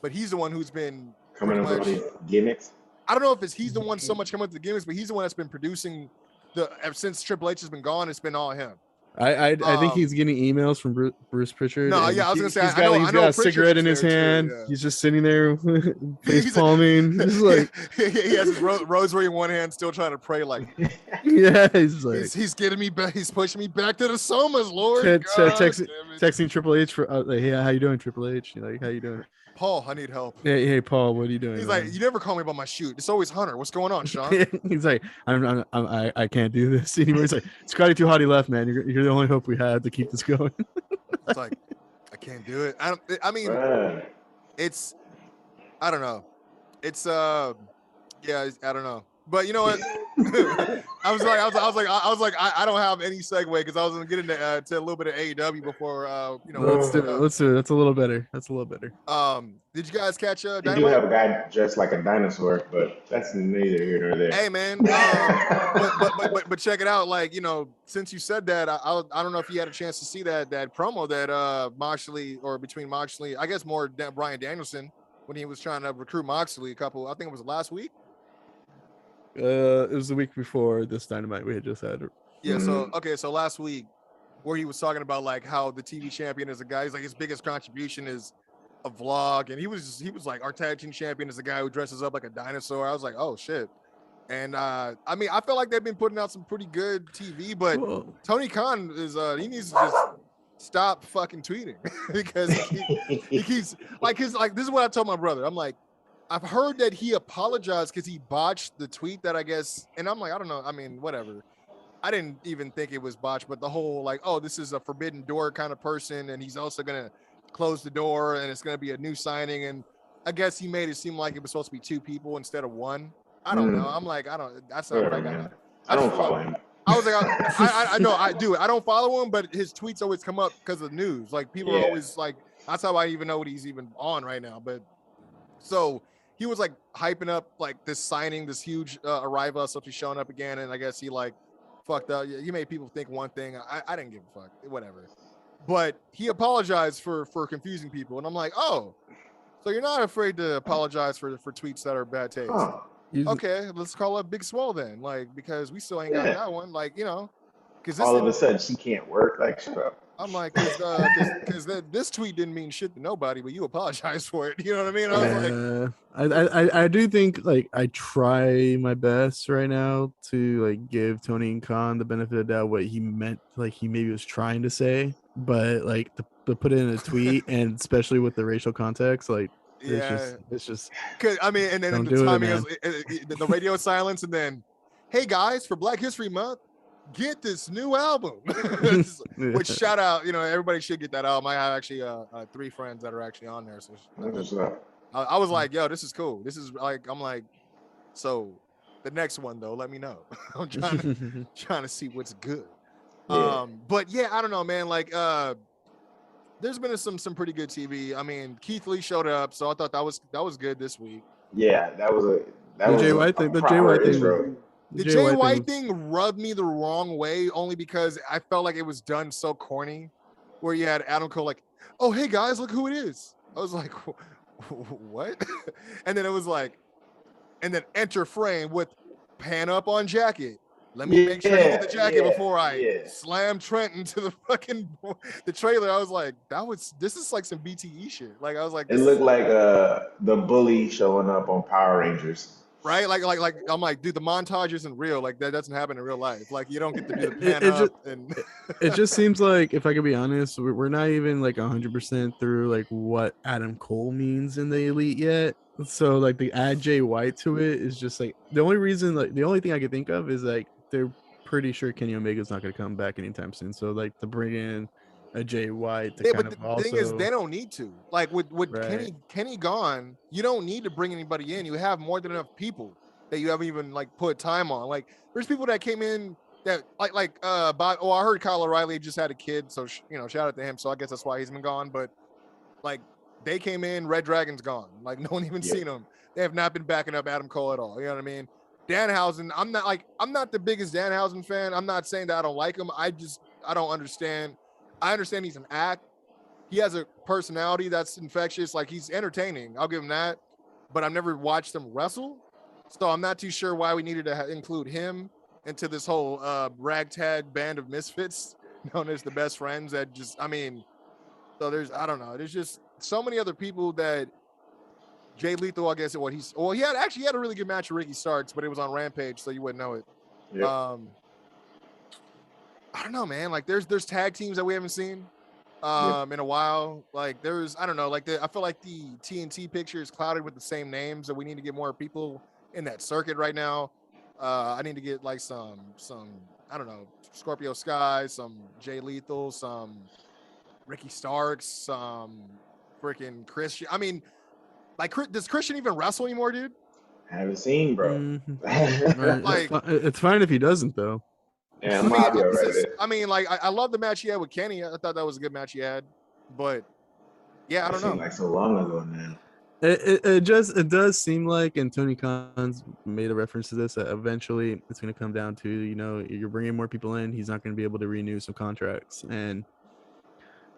But he's the one who's been coming up with these gimmicks. I don't know if he's the one so much coming up with the gimmicks, but he's the one that's been producing ever since Triple H has been gone. It's been all him. I think he's getting emails from Bruce Pritchard. No, yeah, I was gonna say he's got a cigarette in his hand. Too, yeah. He's just sitting there, face palming, just like he has his rosary in one hand, still trying to pray. Like, yeah, he's like he's getting me back. He's pushing me back to the somas, Lord. Texting Triple H for like, hey, how you doing, Triple H? Like, how you doing? Paul, I need help. Hey, Paul, what are you doing? He's like, you never call me about my shoot. It's always Hunter. What's going on, Sean? He's like, I can't do this anymore. He's like, Scotty too hot. He left, man. You're the only hope we had to keep this going. It's like, I can't do it. I don't know. It's I don't know. But you know what? I was like, I don't have any segue because I was gonna get into to a little bit of AEW before Let's do it. Let's do it. That's a little better. Did you guys catch You Dynamite? do have a guy dressed like a dinosaur, but that's neither here nor there. Hey man, but check it out. Like, you know, since you said that, I don't know if you had a chance to see that promo that Moxley, or between Moxley, I guess more Bryan Danielson, when he was trying to recruit Moxley I think it was last week. It was the week before this Dynamite we had just had. Yeah. So last week, where he was talking about like how the TV champion is a guy. He's like his biggest contribution is a vlog, and he was like our tag team champion is a guy who dresses up like a dinosaur. I was like, oh shit. And I feel like they've been putting out some pretty good TV, but Tony Khan is he needs to just stop fucking tweeting because he keeps like this is what I told my brother. I'm like, I've heard that he apologized because he botched the tweet that I guess, and I'm like, I don't know. I mean, whatever. I didn't even think it was botched, but the whole like, oh, this is a forbidden door kind of person, and he's also gonna close the door, and it's gonna be a new signing, and I guess he made it seem like it was supposed to be two people instead of one. I don't know. I'm like, I don't. That's not what I got. I don't follow him. I was like, I know I do. I don't follow him, but his tweets always come up because of the news. Like people are always like, that's how I even know what he's even on right now. But So he was like hyping up like this signing, this huge arrival, so she's showing up again, and I guess he like fucked up. You made people think one thing. I didn't give a fuck, whatever. But he apologized for confusing people, and I'm like, oh, so you're not afraid to apologize for tweets that are bad taste. Huh. Okay, let's call up Big Swole then, like, because we still ain't got Yeah. that one, like, because All of a sudden she can't work. Like, shut up. I'm like, because this tweet didn't mean shit to nobody, but you apologize for it. You know what I mean? I was like, I do think like I try my best right now to like give Tony and Khan the benefit of the doubt what he meant, like he maybe was trying to say, but like to put it in a tweet and especially with the racial context, like it's just cause I mean, and then don't the do it, timing man. is the radio silence, and then, hey guys, for Black History Month, get this new album. Which shout out, everybody should get that album. I have actually 3 friends that are actually on there, so I was like, yo, this is cool. This is like, I'm like, so the next one though, let me know. I'm trying to see what's good. Yeah. But yeah, I don't know, man. Like, there's been some pretty good TV. I mean, Keith Lee showed up, so I thought that was good this week. Yeah, that was The Jay White thing. The Jay White thing rubbed me the wrong way, only because I felt like it was done so corny, where you had Adam Cole like, oh, hey guys, look who it is. I was like, what? And then it was like, and then enter frame with pan up on jacket. Let me make sure you get the jacket before I slam Trent into the fucking the trailer. I was like, this is like some BTE shit. Like, I was like, it looked like the bully showing up on Power Rangers. Right? Like I'm like, dude, the montage isn't real. Like, that doesn't happen in real life. Like, you don't get to do the pan up. It just seems like, if I could be honest, we're not even like 100% through like what Adam Cole means in the Elite yet. So like the add Jay White to it is just like the only thing I could think of is like they're pretty sure Kenny Omega's not going to come back anytime soon. So like to bring in a Jay White to but the thing is, they don't need to. Like with Right. Kenny gone, you don't need to bring anybody in. You have more than enough people that you haven't even like put time on. Like, there's people that came in that I heard Kyle O'Reilly just had a kid, so shout out to him. So I guess that's why he's been gone. But like, they came in, Red Dragon's gone. Like, no one even seen them. They have not been backing up Adam Cole at all. You know what I mean? Danhausen, I'm not the biggest Danhausen fan. I'm not saying that I don't like him. I don't understand. I understand he's an act. He has a personality that's infectious. Like, he's entertaining. I'll give him that. But I've never watched him wrestle. So I'm not too sure why we needed to include him into this whole ragtag band of misfits known as the Best Friends. So I don't know. There's just so many other people that Jay Lethal, I guess, he had a really good match with Ricky Starks, but it was on Rampage, so you wouldn't know it. Yep. I don't know, man. Like, there's tag teams that we haven't seen in a while. Like, I don't know, like I feel like the TNT picture is clouded with the same names, and we need to get more people in that circuit right now. I need to get like some I don't know, Scorpio Sky, some Jay Lethal, some Ricky Starks, some freaking Christian. I mean, like, does Christian even wrestle anymore, dude? Haven't seen, bro. Right. Like, it's fine if he doesn't, though. Yeah, I love the match he had with Kenny. I thought that was a good match he had, but yeah, I don't know. Like so long ago now. It does seem like, and Tony Khan's made a reference to this, that eventually it's going to come down to, you're bringing more people in, he's not going to be able to renew some contracts, and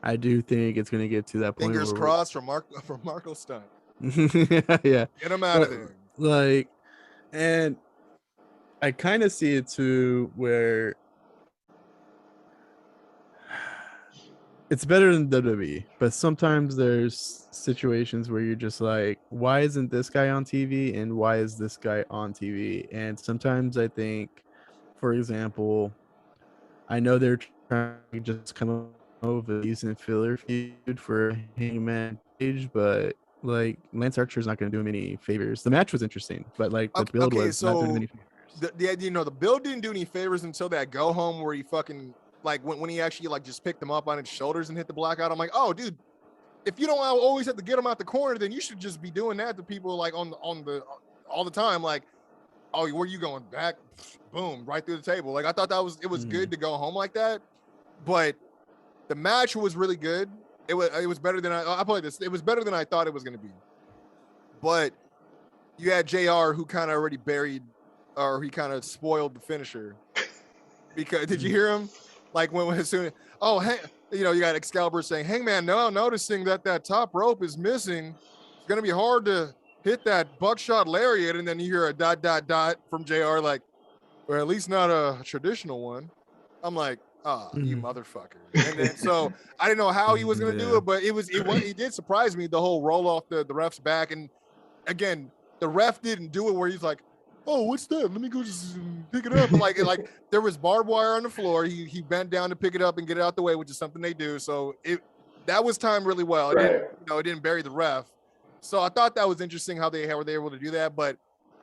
I do think it's going to get to that point. Fingers crossed for Marco Stunt. Yeah, get him out of there. Like, and I kind of see it too, where it's better than WWE, but sometimes there's situations where you're just like, why isn't this guy on TV and why is this guy on TV? And sometimes I think, for example, I know they're trying to just come over using filler feud for Hangman Page, but like Lance Archer's not going to do him any favors. The match was interesting, but like the build was not doing him any favors. The build didn't do any favors until that go home where he fucking, like, when he actually like just picked him up on his shoulders and hit the blackout. I'm like, oh, dude, if you don't always have to get him out the corner, then you should just be doing that to people like on the all the time. Like, oh, where you going back? Boom, right through the table. Like, I thought it was good to go home like that, but the match was really good. It was better than I'll play this. It was better than I thought it was going to be. but you had JR who kind of already buried, or he kind of spoiled the finisher. Because did you hear him? Like when as soon, oh hey, you know, you got Excalibur saying, Hangman, no, noticing that top rope is missing. It's gonna be hard to hit that buckshot lariat, and then you hear a ... from JR, like, or at least not a traditional one. I'm like, you motherfucker. And then so I didn't know how he was gonna do it, but it did surprise me, the whole roll off the ref's back. And again, the ref didn't do it where he's like, oh, what's that? Let me go just pick it up. Like there was barbed wire on the floor. He bent down to pick it up and get it out the way, which is something they do. So that was timed really well. It didn't bury the ref. So I thought that was interesting how they were able to do that. But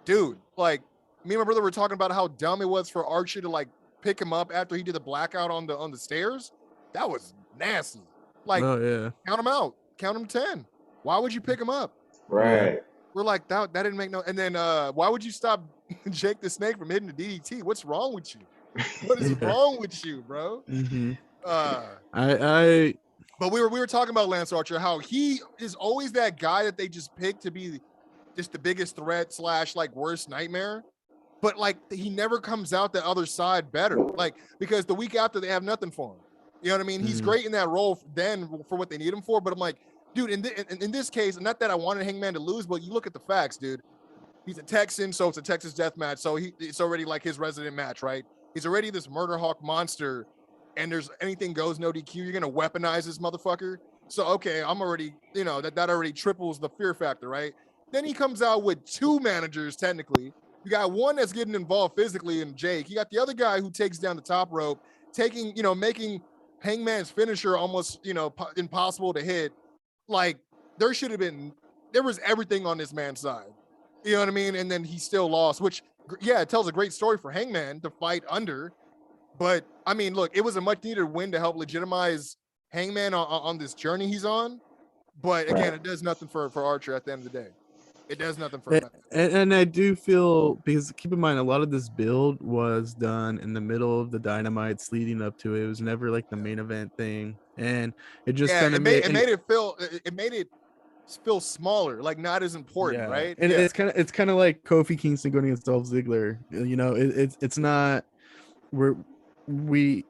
dude, like, me and my brother were talking about how dumb it was for Archer to like pick him up after he did the blackout on the stairs. That was nasty. Like, count him out. Count him 10. Why would you pick him up? Right. Yeah. We're like, that didn't make no. And then why would you stop Jake the Snake from hitting the DDT? What's wrong with you? What is wrong with you, bro? Mm-hmm. But we were talking about Lance Archer, how he is always that guy that they just pick to be just the biggest threat / like worst nightmare. But like he never comes out the other side better. Like, because the week after they have nothing for him. You know what I mean? He's great in that role then for what they need him for. But I'm like, dude, in this case, not that I wanted Hangman to lose, but you look at the facts, dude. He's a Texan, so it's a Texas death match. So it's already like his resident match, right? He's already this murder hawk monster, and there's anything goes, no DQ. You're gonna weaponize this motherfucker. So okay, I'm already, that already triples the fear factor, right? Then he comes out with 2 managers, technically. You got one that's getting involved physically in Jake. You got the other guy who takes down the top rope, making Hangman's finisher almost, impossible to hit. Like, there was everything on this man's side. You know what I mean? And then he still lost, which, yeah, it tells a great story for Hangman to fight under. But, I mean, look, it was a much-needed win to help legitimize Hangman on this journey he's on. But, again, it does nothing for Archer at the end of the day. It does nothing for him. And I do feel, because keep in mind, a lot of this build was done in the middle of the Dynamites leading up to it. It was never like the main event thing. And it just kind of made it feel smaller, like not as important, right? And it's kind of like Kofi Kingston going against Dolph Ziggler. It's not we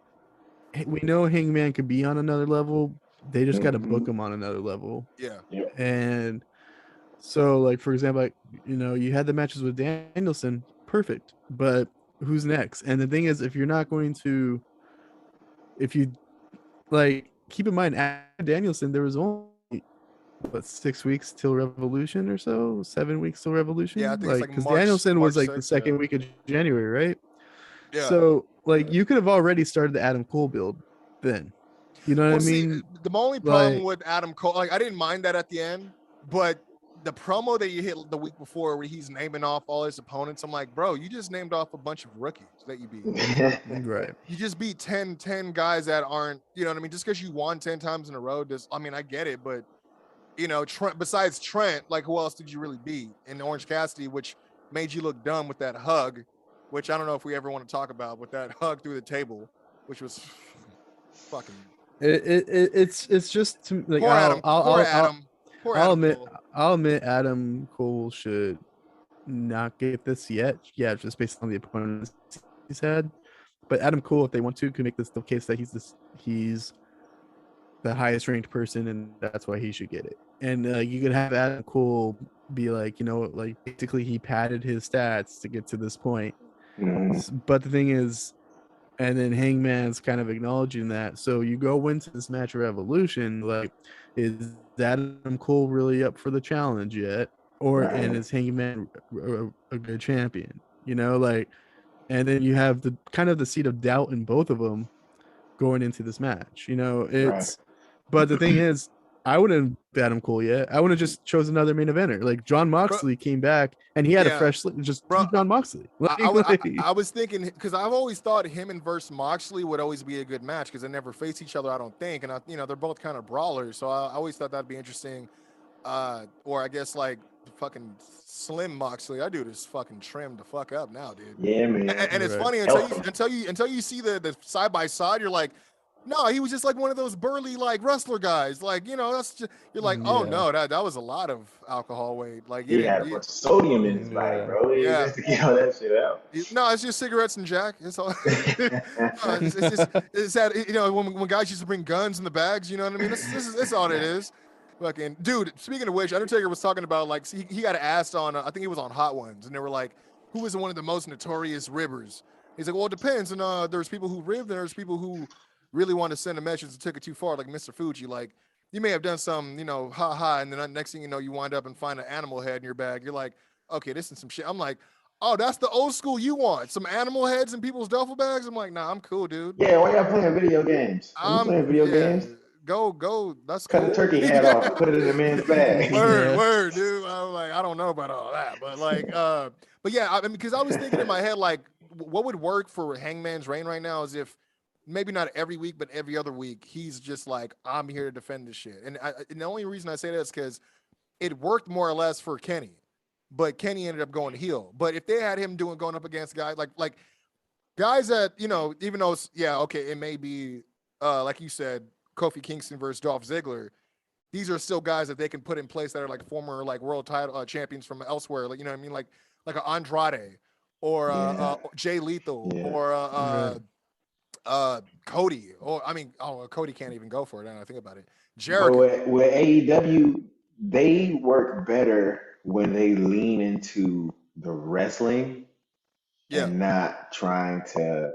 know Hangman could be on another level. They just got to book him on another level. Yeah. And so, like, for example, like, you had the matches with Danielson, perfect, but who's next? And the thing is, if you keep in mind, after Danielson, there was only 6 weeks till Revolution or so, 7 weeks till Revolution. Yeah, I think it's because March, Danielson was like 6th, the second week of January, right? Yeah. So, like, you could have already started the Adam Cole build then. You know what I mean? The only problem with Adam Cole, like, I didn't mind that at the end, but the promo that you hit the week before where he's naming off all his opponents, I'm like, bro, you just named off a bunch of rookies that you beat. Right. You just beat 10 guys that aren't, you know what I mean? Just because you won 10 times in a row, I get it, but, Trent, besides Trent, like, who else did you really beat? In Orange Cassidy, which made you look dumb with that hug, which I don't know if we ever want to talk about, with that hug through the table, which was fucking... It's just, like, I'll admit Adam Cole should not get this yet. Yeah, just based on the opponents he's had. But Adam Cole, if they want to, can make this the case that he's the highest ranked person, and that's why he should get it. And you could have Adam Cole be like, basically he padded his stats to get to this point. But the thing is, and then Hangman's kind of acknowledging that. So you go into this match of Revolution, like, is Adam Cole really up for the challenge yet? And is Hangman a good champion? And then you have the kind of the seed of doubt in both of them going into this match. But the thing is, I wouldn't have Adam Cole yet. I would have just chose another main eventer. Like, John Moxley came back and he had a fresh John Moxley. I was thinking, because I've always thought him and versus Moxley would always be a good match because they never face each other, I don't think. And they're both kind of brawlers, so I always thought that'd be interesting. Or I guess like fucking Slim Moxley, that dude is fucking trimmed the fuck up now, dude. Yeah, man. And it's funny until you see the side by side, you're like, No, he was just like one of those burly like wrestler guys. Like, you know, that's just, you're like, oh Yeah. no, that was a lot of alcohol weight. Like you He had didn't, a bunch of sodium in his body, Yeah. bro. He yeah. has to get all that shit out. No, it's just cigarettes and Jack. It's all. No, it's just it's that, you know, when guys used to bring guns in the bags. You know what I mean? This is all it is. Fucking dude. Speaking of which, Undertaker was talking about like he got asked on I think he was on Hot Ones, and they were like, who was one of the most notorious ribbers? He's like, well, it depends. And there's people who ribbed, and there's people who really want to send a message and took it too far, like Mr. Fuji. Like you may have done some, you know, ha, and then next thing you know, you wind up and find an animal head in your bag. You're like, okay, this is some shit. I'm like, oh, that's the old school you want. Some animal heads in people's duffel bags. I'm like, nah, I'm cool, dude. Yeah, why y'all playing video games? Are you playing video Yeah, games? go. That's Cut cool. the turkey head off and put it in a man's bag. Word, dude. I'm like, I don't know about all that, but like, but yeah, I mean, because I was thinking in my head, like, what would work for Hangman's reign right now is if maybe not every week, but every other week, he's just like, I'm here to defend this shit. And the only reason I say that is because it worked more or less for Kenny, but Kenny ended up going heel. But if they had him going up against guys like guys that, you know, even though it may be like you said, Kofi Kingston versus Dolph Ziggler, these are still guys that they can put in place that are like former like world title champions from elsewhere, like, you know what I mean, like an Andrade or Jay Lethal or Cody, or I mean, Cody can't even go for it. Now I think about it. Jericho. But with AEW, they work better when they lean into the wrestling and not trying to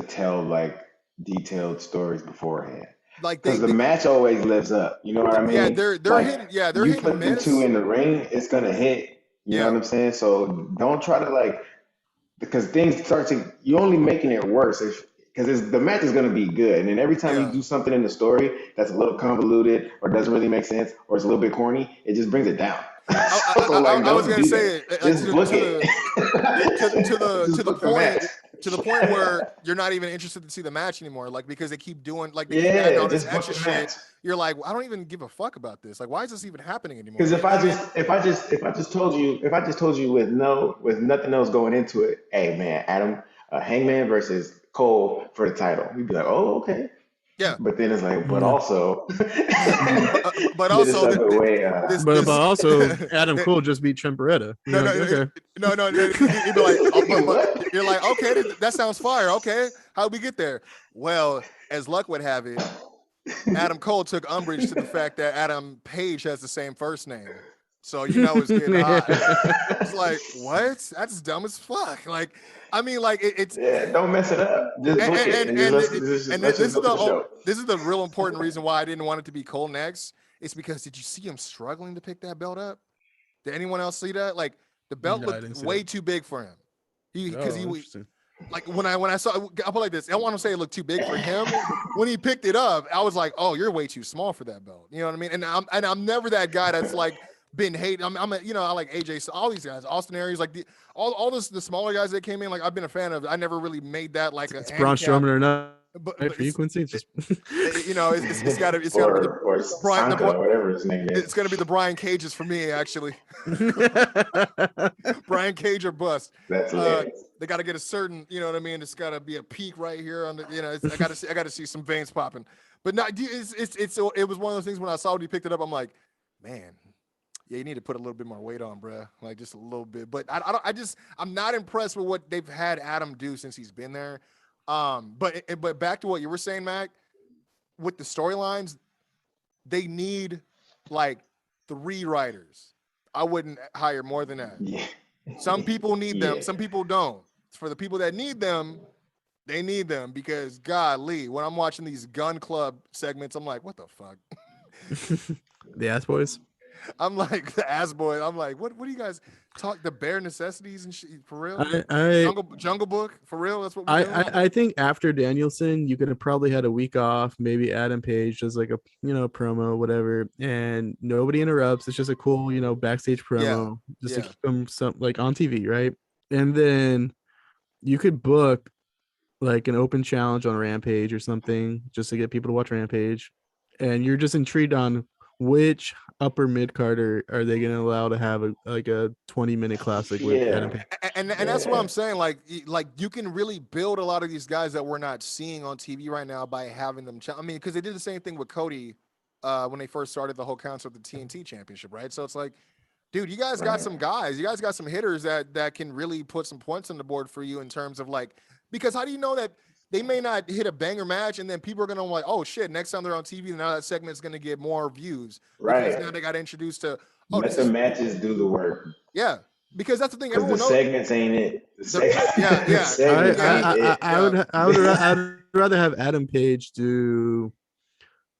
tell like detailed stories beforehand. Like because the match always lives up. You know what I mean? Yeah, they're like, hitting. Yeah, they're you hitting put the two in the ring, it's gonna hit. You know what I'm saying? So don't try to like, because things start to, you're only making it worse if, because the match is going to be good, and then every time you do something in the story that's a little convoluted or doesn't really make sense or it's a little bit corny, it just brings it down. I was going to say it. Just book it to the point where you're not even interested to see the match anymore, like because they keep doing like they keep yeah, adding all this just extra book the match. shit. You're like, well, I don't even give a fuck about this. Like, why is this even happening anymore? Because if I just told you with nothing else going into it, hey man, Adam, Hangman versus Cole for the title, you'd be like, oh okay. Yeah. But then it's like, but also, but also, but also, Adam Cole just beat Ciampa. No. You'd be like, you're like, okay, that sounds fire. Okay, how'd we get there? Well, as luck would have it, Adam Cole took umbrage to the fact that Adam Page has the same first name. So, you know, it's getting hot. It's like, what? That's dumb as fuck. Like, I mean, like, it's... Yeah, don't mess it up. Just book it. This is the real important reason why I didn't want it to be Cole next. It's because, did you see him struggling to pick that belt up? Did anyone else see that? Like, the belt looked way too big for him. Like when I saw, I'll put it like this. I don't want to say it looked too big for him. When he picked it up, I was like, oh, you're way too small for that belt. You know what I mean? And I'm never that guy that's like been hated. I like AJ, all these guys, Austin Aries, like all the smaller guys that came in. Like I've been a fan of. I never really made that like it's Braun Strowman or not. But for you, Quincy, just you know, it's gotta be the Brian, whatever his name is. It's gonna be the Brian Cages for me, actually. Brian Cage or bust. That's hilarious. They got to get a certain, you know what I mean. It's got to be a peak right here on the, you know. I got to see some veins popping. But not, it was one of those things when I saw when he picked it up, I'm like, man, yeah, you need to put a little bit more weight on, bro. Like just a little bit. But I'm not impressed with what they've had Adam do since he's been there. But back to what you were saying, Mac, with the storylines, they need like 3 writers. I wouldn't hire more than that. Yeah. Some people need them, some people don't. For the people that need them, they need them because golly, when I'm watching these gun club segments, I'm like, what the fuck? The ass boys. I'm like the ass boy. I'm like, what do you guys talk the bare necessities and shit for real? Jungle Book for real. That's what we're doing. I think after Danielson, you could have probably had a week off. Maybe Adam Page does like a promo, whatever, and nobody interrupts. It's just a cool backstage promo to keep them like on TV, right? And then you could book like an open challenge on Rampage or something just to get people to watch Rampage, and you're just intrigued on which upper mid carder are they going to allow to have a 20-minute classic with Adam Page? And that's what I'm saying. Like you can really build a lot of these guys that we're not seeing on TV right now by having them. I mean, because they did the same thing with Cody when they first started the whole concept of the TNT Championship, right? So it's like, dude, you guys got some guys. You guys got some hitters that can really put some points on the board for you in terms of like, because how do you know that they may not hit a banger match and then people are going to like, oh shit, next time they're on TV, now that segment's going to get more views because now they got introduced to, Let the matches do the work. Yeah, because that's the thing. Because Everyone the knows. segments ain't it. I would rather have Adam Page do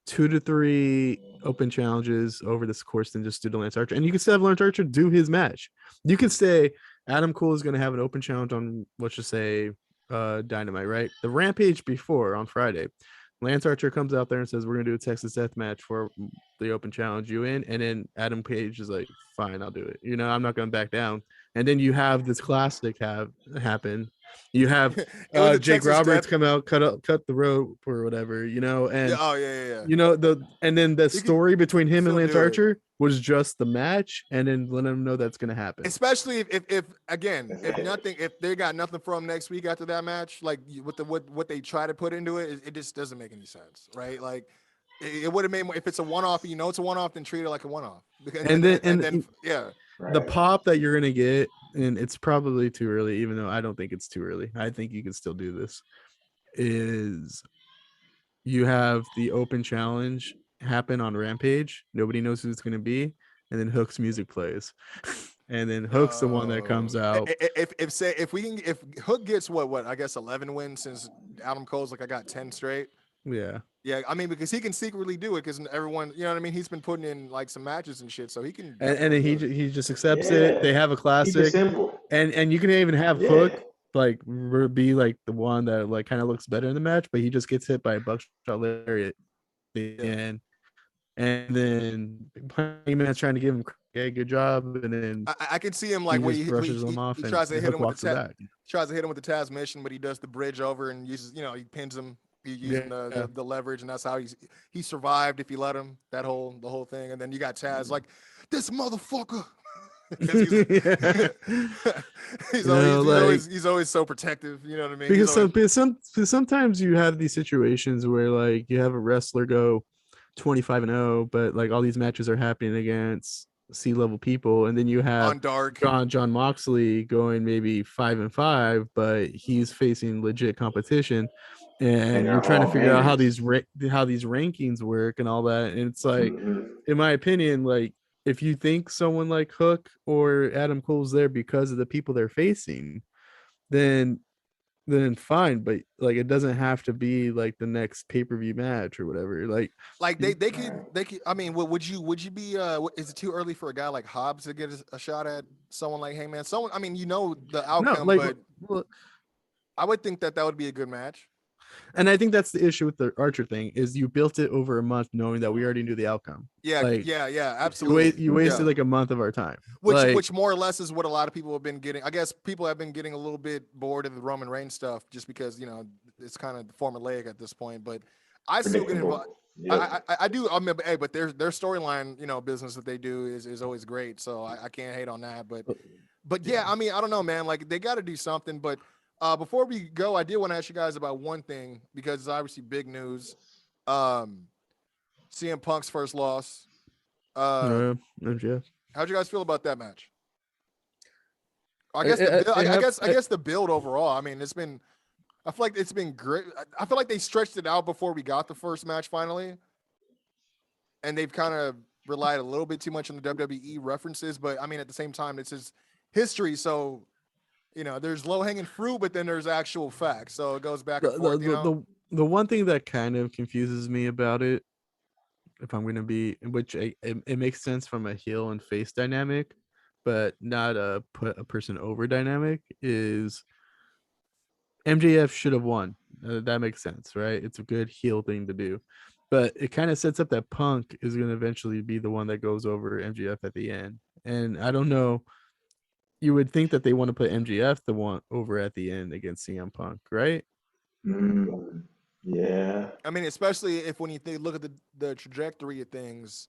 2 to 3 open challenges over this course than just do the Lance Archer. And you can still have Lance Archer do his match. You can say Adam Cole is going to have an open challenge on, let's just say, Dynamite, right? The Rampage before on Friday, Lance Archer comes out there and says, we're going to do a Texas Death Match for the open challenge you in. And then Adam Page is like, fine, I'll do it. You know, I'm not going to back down. And then you have this classic happen. You have Jake Texas Roberts Death. come out, cut the rope or whatever, you know, and yeah. you know, and then the story between him and Lance Archer was just the match, and then let him know that's gonna happen. Especially if they got nothing for him next week after that match, like with what they try to put into it, it just doesn't make any sense, right? Like it would have made more if it's a one-off, you know, it's a one-off, then treat it like a one-off. And then the pop that you're gonna get, and it's probably too early, even though I don't think it's too early. I think you can still do this. Is you have the open challenge happen on Rampage. Nobody knows who it's gonna be, and then Hook's music plays, and then Hook's the one that comes out. If Hook gets what I guess 11 wins since Adam Cole's like I got 10 straight. Yeah, I mean, because he can secretly do it because everyone, you know what I mean? He's been putting in like some matches and shit, so he can. And then he just accepts it. They have a classic. And you can even have Hook like be like the one that like kind of looks better in the match, but he just gets hit by a buckshot lariat. And then Hangman's trying to give him good job, and then I can see him like where he tries to hit him with the Taz mission, but he does the bridge over and uses, you know, he pins him. He's using the leverage, and that's how he survived if you let him, the whole thing. And then you got Taz like, this motherfucker. he's always so protective, you know what I mean? Because sometimes you have these situations where like you have a wrestler go 25-0, but like all these matches are happening against C-level people, and then you have John Moxley going maybe 5-5, but he's facing legit competition, and you're trying to figure out how these rankings work and all that. And it's like, in my opinion, like if you think someone like Hook or Adam Cole's there because of the people they're facing, then fine, but like it doesn't have to be like the next pay-per-view match or whatever. Like they could. I mean, would you be? Is it too early for a guy like Hobbs to get a shot at someone like Hangman? I mean, you know the outcome, but I would think that would be a good match. And I think that's the issue with the Archer thing is you built it over a month knowing that we already knew the outcome. Yeah, absolutely. You wasted like a month of our time. Which more or less is what a lot of people have been getting. I guess people have been getting a little bit bored of the Roman Reigns stuff just because, you know, it's kind of formulaic at this point. But I still get involved. I do. I mean, but their storyline, you know, business that they do is always great. So I can't hate on that. But yeah, I mean, I don't know, man. Like they got to do something. But before we go, I did want to ask you guys about one thing because it's obviously big news. CM Punk's first loss. How'd you guys feel about that match? I guess the build overall. I mean, I feel like it's been great. I feel like they stretched it out before we got the first match finally, and they've kind of relied a little bit too much on the WWE references. But I mean, at the same time, it's his history, so you know, there's low hanging fruit, but then there's actual facts. So it goes back and forth. The one thing that kind of confuses me about it, if I'm going to be, which it makes sense from a heel and face dynamic, but not a put a person over dynamic, is MJF should have won. That makes sense, right? It's a good heel thing to do, but it kind of sets up that Punk is going to eventually be the one that goes over MJF at the end. And I don't know. You would think that they want to put MJF the one over at the end against CM Punk, right? Yeah. I mean, especially if when you look at the trajectory of things,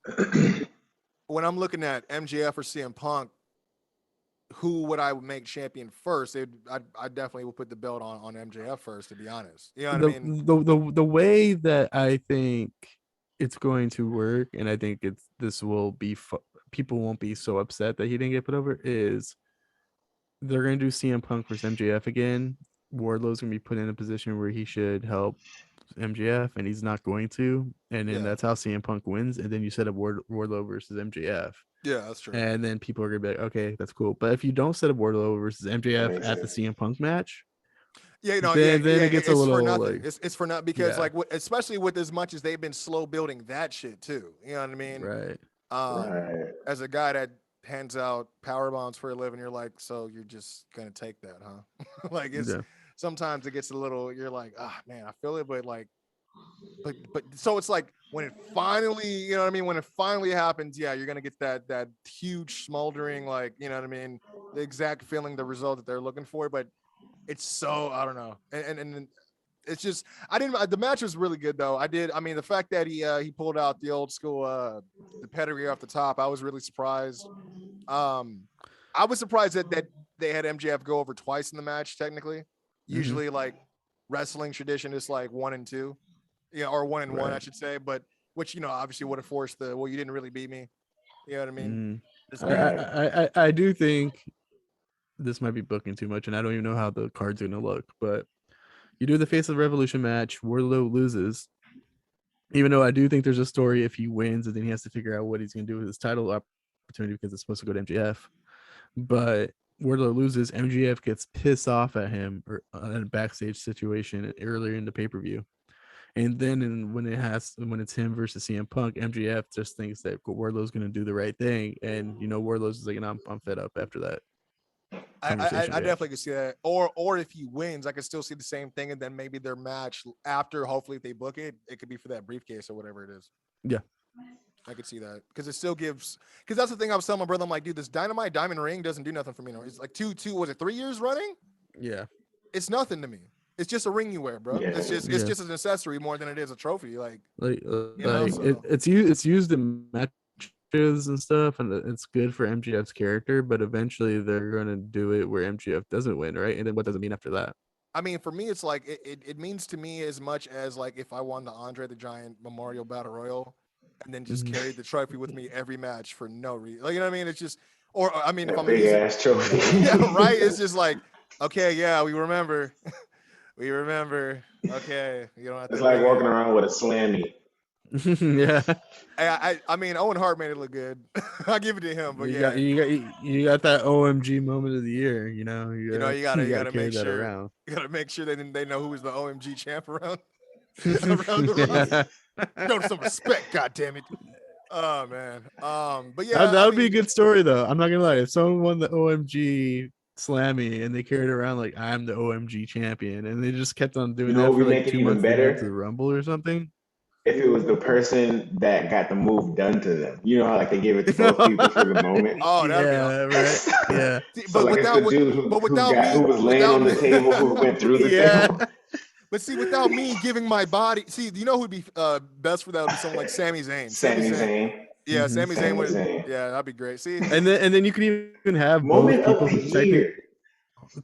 when I'm looking at MJF or CM Punk, who would I make champion first? I definitely would put the belt on MJF first, to be honest. You know what I mean? The way that I think it's going to work, and I think this will be people won't be so upset that he didn't get put over, is they're going to do CM Punk versus MJF again. Wardlow's going to be put in a position where he should help MJF, and he's not going to, and then Yeah. that's how CM Punk wins. And then you set up Wardlow versus MJF, Yeah, that's true. and then people are gonna be like, okay, that's cool. But if you don't set up Wardlow versus That MJF makes at the sense. CM Punk match, Yeah, then it gets a it's for little nothing. like, It's for nothing because yeah, especially with as much as they've been slow building that shit too. You know what I mean? right, Right. As a guy that hands out power bombs for a living, you're like, so you're just gonna take that, huh? Like it's yeah, sometimes it gets a little. You're like, ah, man, I feel it, but like, but so it's like when it finally, you know what I mean? When it finally happens, yeah, you're gonna get that huge smoldering, like, you know what I mean? The exact feeling, the result that they're looking for, but it's so I don't know, and it's just I didn't. The match was really good though. I mean, the fact that he pulled out the old school the pedigree off the top, I was really surprised. Um, I was surprised that they had MJF go over twice in the match. Technically, hmm, usually like wrestling tradition is like 1 and 2, yeah, or 1 and 1, I right. should say. But which obviously would have forced the well, you didn't really beat me. You know what I mean? Mm. Just I, beat me. Right. I do think this might be booking too much, and I don't even know how the card's gonna look. But you do the Face of the Revolution match, Wardlow loses. Even though I do think there's a story if he wins, and then he has to figure out what he's gonna do with his title opportunity because it's supposed to go to MJF. But Wardlow loses, MJF gets pissed off at him or in a backstage situation earlier in the pay per view, and then when it's him versus CM Punk, MJF just thinks that Wardlow's gonna do the right thing, and Wardlow's is like, I'm fed up after that conversation I they have. definitely could see that. Or if he wins, I could still see the same thing, and then maybe their match after, hopefully if they book it, it could be for that briefcase or whatever it is. Yeah, I could see that because it still gives. Because that's the thing I was telling my brother. I'm like, dude, this Dynamite Diamond Ring doesn't do nothing for me. No, it's like two. Was it 3 years running? yeah, It's nothing to me. It's just a ring you wear, bro. Yeah. It's yeah. just an accessory more than it is a trophy. Like Like so. it's used in matches and stuff, and it's good for MGF's character. But eventually, they're gonna do it where MGF doesn't win, right? And then what does it mean after that? I mean, for me, it's like it means to me as much as like if I won the Andre the Giant Memorial Battle Royal and then just Mhm. carried the trophy with me every match for no reason. Like, you know what I mean? It's just, or I mean, if That I'm gonna big use it, ass trophy. yeah, right. It's just like, okay, yeah, we remember, we remember. Okay, you don't have It's to like ring walking it. around with a slammy. Yeah, I mean, Owen Hart made it look good. I'll give it to him, but you got yeah, you got you got that OMG moment of the year. you you gotta gotta carry make that sure, around. they know who was the OMG champ around around the roster. Show some respect, God damn it. Oh man. But yeah, That I would be a mean, good story though. I'm not gonna lie. If someone won the OMG Slammy and they carried it around like I'm the OMG champion, and they just kept on You doing know that what for would like make it 2 months even leading up to the better? Rumble or something. If it was the person that got the move done to them. You know how like they give it to both people for the moment? oh, that'd be Yeah, right. Yeah. So like it's the dude who was laying without on me, the table who went through the Yeah. table. but see, without me giving my body, see, you know who'd be best for that would be someone like Sami Zayn. Sami Sami Zayn, Zayn. yeah, Hmm. Sami Zayn Sami would, Zayn. yeah, that'd be great. See, And then you could even have both Moment of people the who year.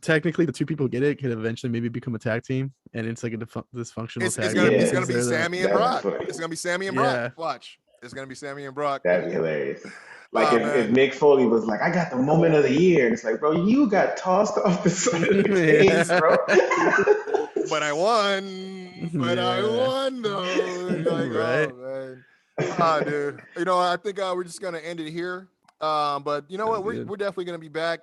technically the two people get it could eventually maybe become a tag team, and it's like a dysfunctional it's tag gonna team it's gonna because Yeah, be they're the Sammy and that'd be Brock. funny. It's gonna be Sammy and Brock. yeah. Watch, it's gonna be Sammy and Brock. That'd be hilarious. Like Oh if man. Mick Foley was like, I got the moment of the year, and it's like, bro, you got tossed off the side of the stage, Yeah. bro. But I won. But I Yeah. won though. Like, Right. oh man. Ah, dude. I think we're just gonna end it here. But you know what? Sounds We're good. we're definitely gonna be back.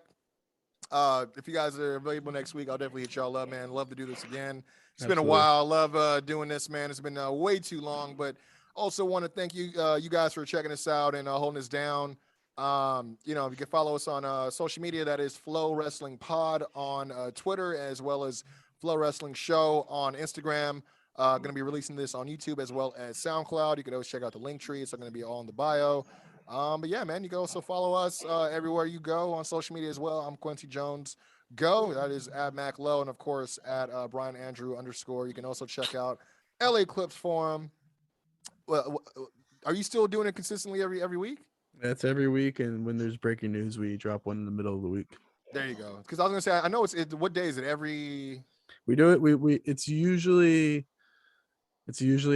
If you guys are available next week, I'll definitely hit y'all up, man. Love to do this again. It's been a Absolutely. while. I love doing this, man. It's been way too long, but also want to thank you, you guys, for checking us out and holding us down. You can follow us on social media. That is Flow Wrestling Pod on Twitter, as well as Flow Wrestling Show on Instagram. Going to be releasing this on YouTube as well as SoundCloud. You can always check out the link tree. It's going to be all in the bio. But yeah, man, you can also follow us everywhere you go on social media as well. I'm Quincy Jones. Go. That is at Mac Low, and of course at Brian Andrew _. You can also check out LA Clips Forum. Well, are you still doing it consistently every week? That's every week, and when there's breaking news, we drop one in the middle of the week. There you go. Because I was gonna say, I know what day is it? Every We do it. We it's usually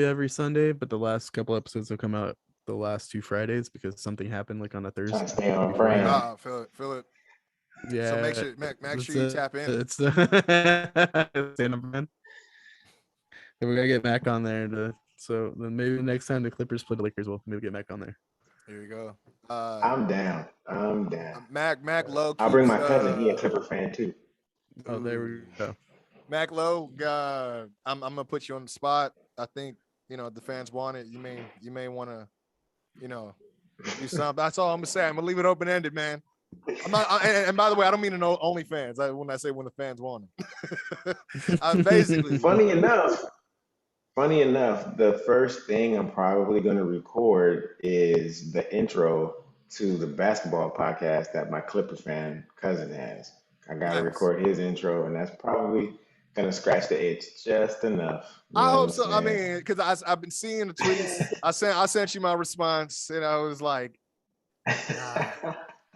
every Sunday, but the last couple episodes will come out the last 2 Fridays because something happened like on a Thursday. Trying to stay on beforehand. brand. feel it. Yeah. So make sure you tap in. It's staying on brand. And we gotta get Mac on there so then maybe next time the Clippers play the Lakers, we'll maybe get Mac on there. There you go. I'm down. Mac Low. I'll bring keeps, my cousin. He a Clipper fan too. Oh, there we go. Mac Low, I'm gonna put you on the spot. I think the fans want it. You may want to, do something. That's all I'm gonna say. I'm gonna leave it open ended, man. I'm not. And by the way, I don't mean to know only fans. When I say when the fans want it, I'm basically. Funny enough, the first thing I'm probably going to record is the intro to the basketball podcast that my Clippers fan cousin has. I got to Nice. record his intro, and that's probably going to scratch the itch just enough. You I know hope what so. I'm I saying? mean, because I've been seeing the tweets. I sent you my response, and I was like, nah,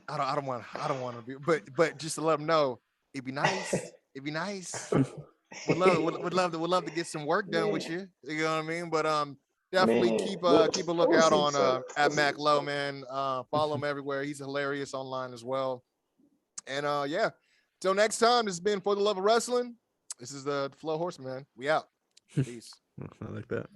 I don't want to be, but just to let them know, it'd be nice. It'd be nice. Would love to get some work done with you. You know what I mean? But definitely Man, keep we'll a lookout see, on so at we'll Mac see, Low, so. man. Follow him everywhere. He's hilarious online as well. And yeah. Till next time, this has been For the Love of Wrestling. This is the Flow Horseman, man. We out. Peace. I like that.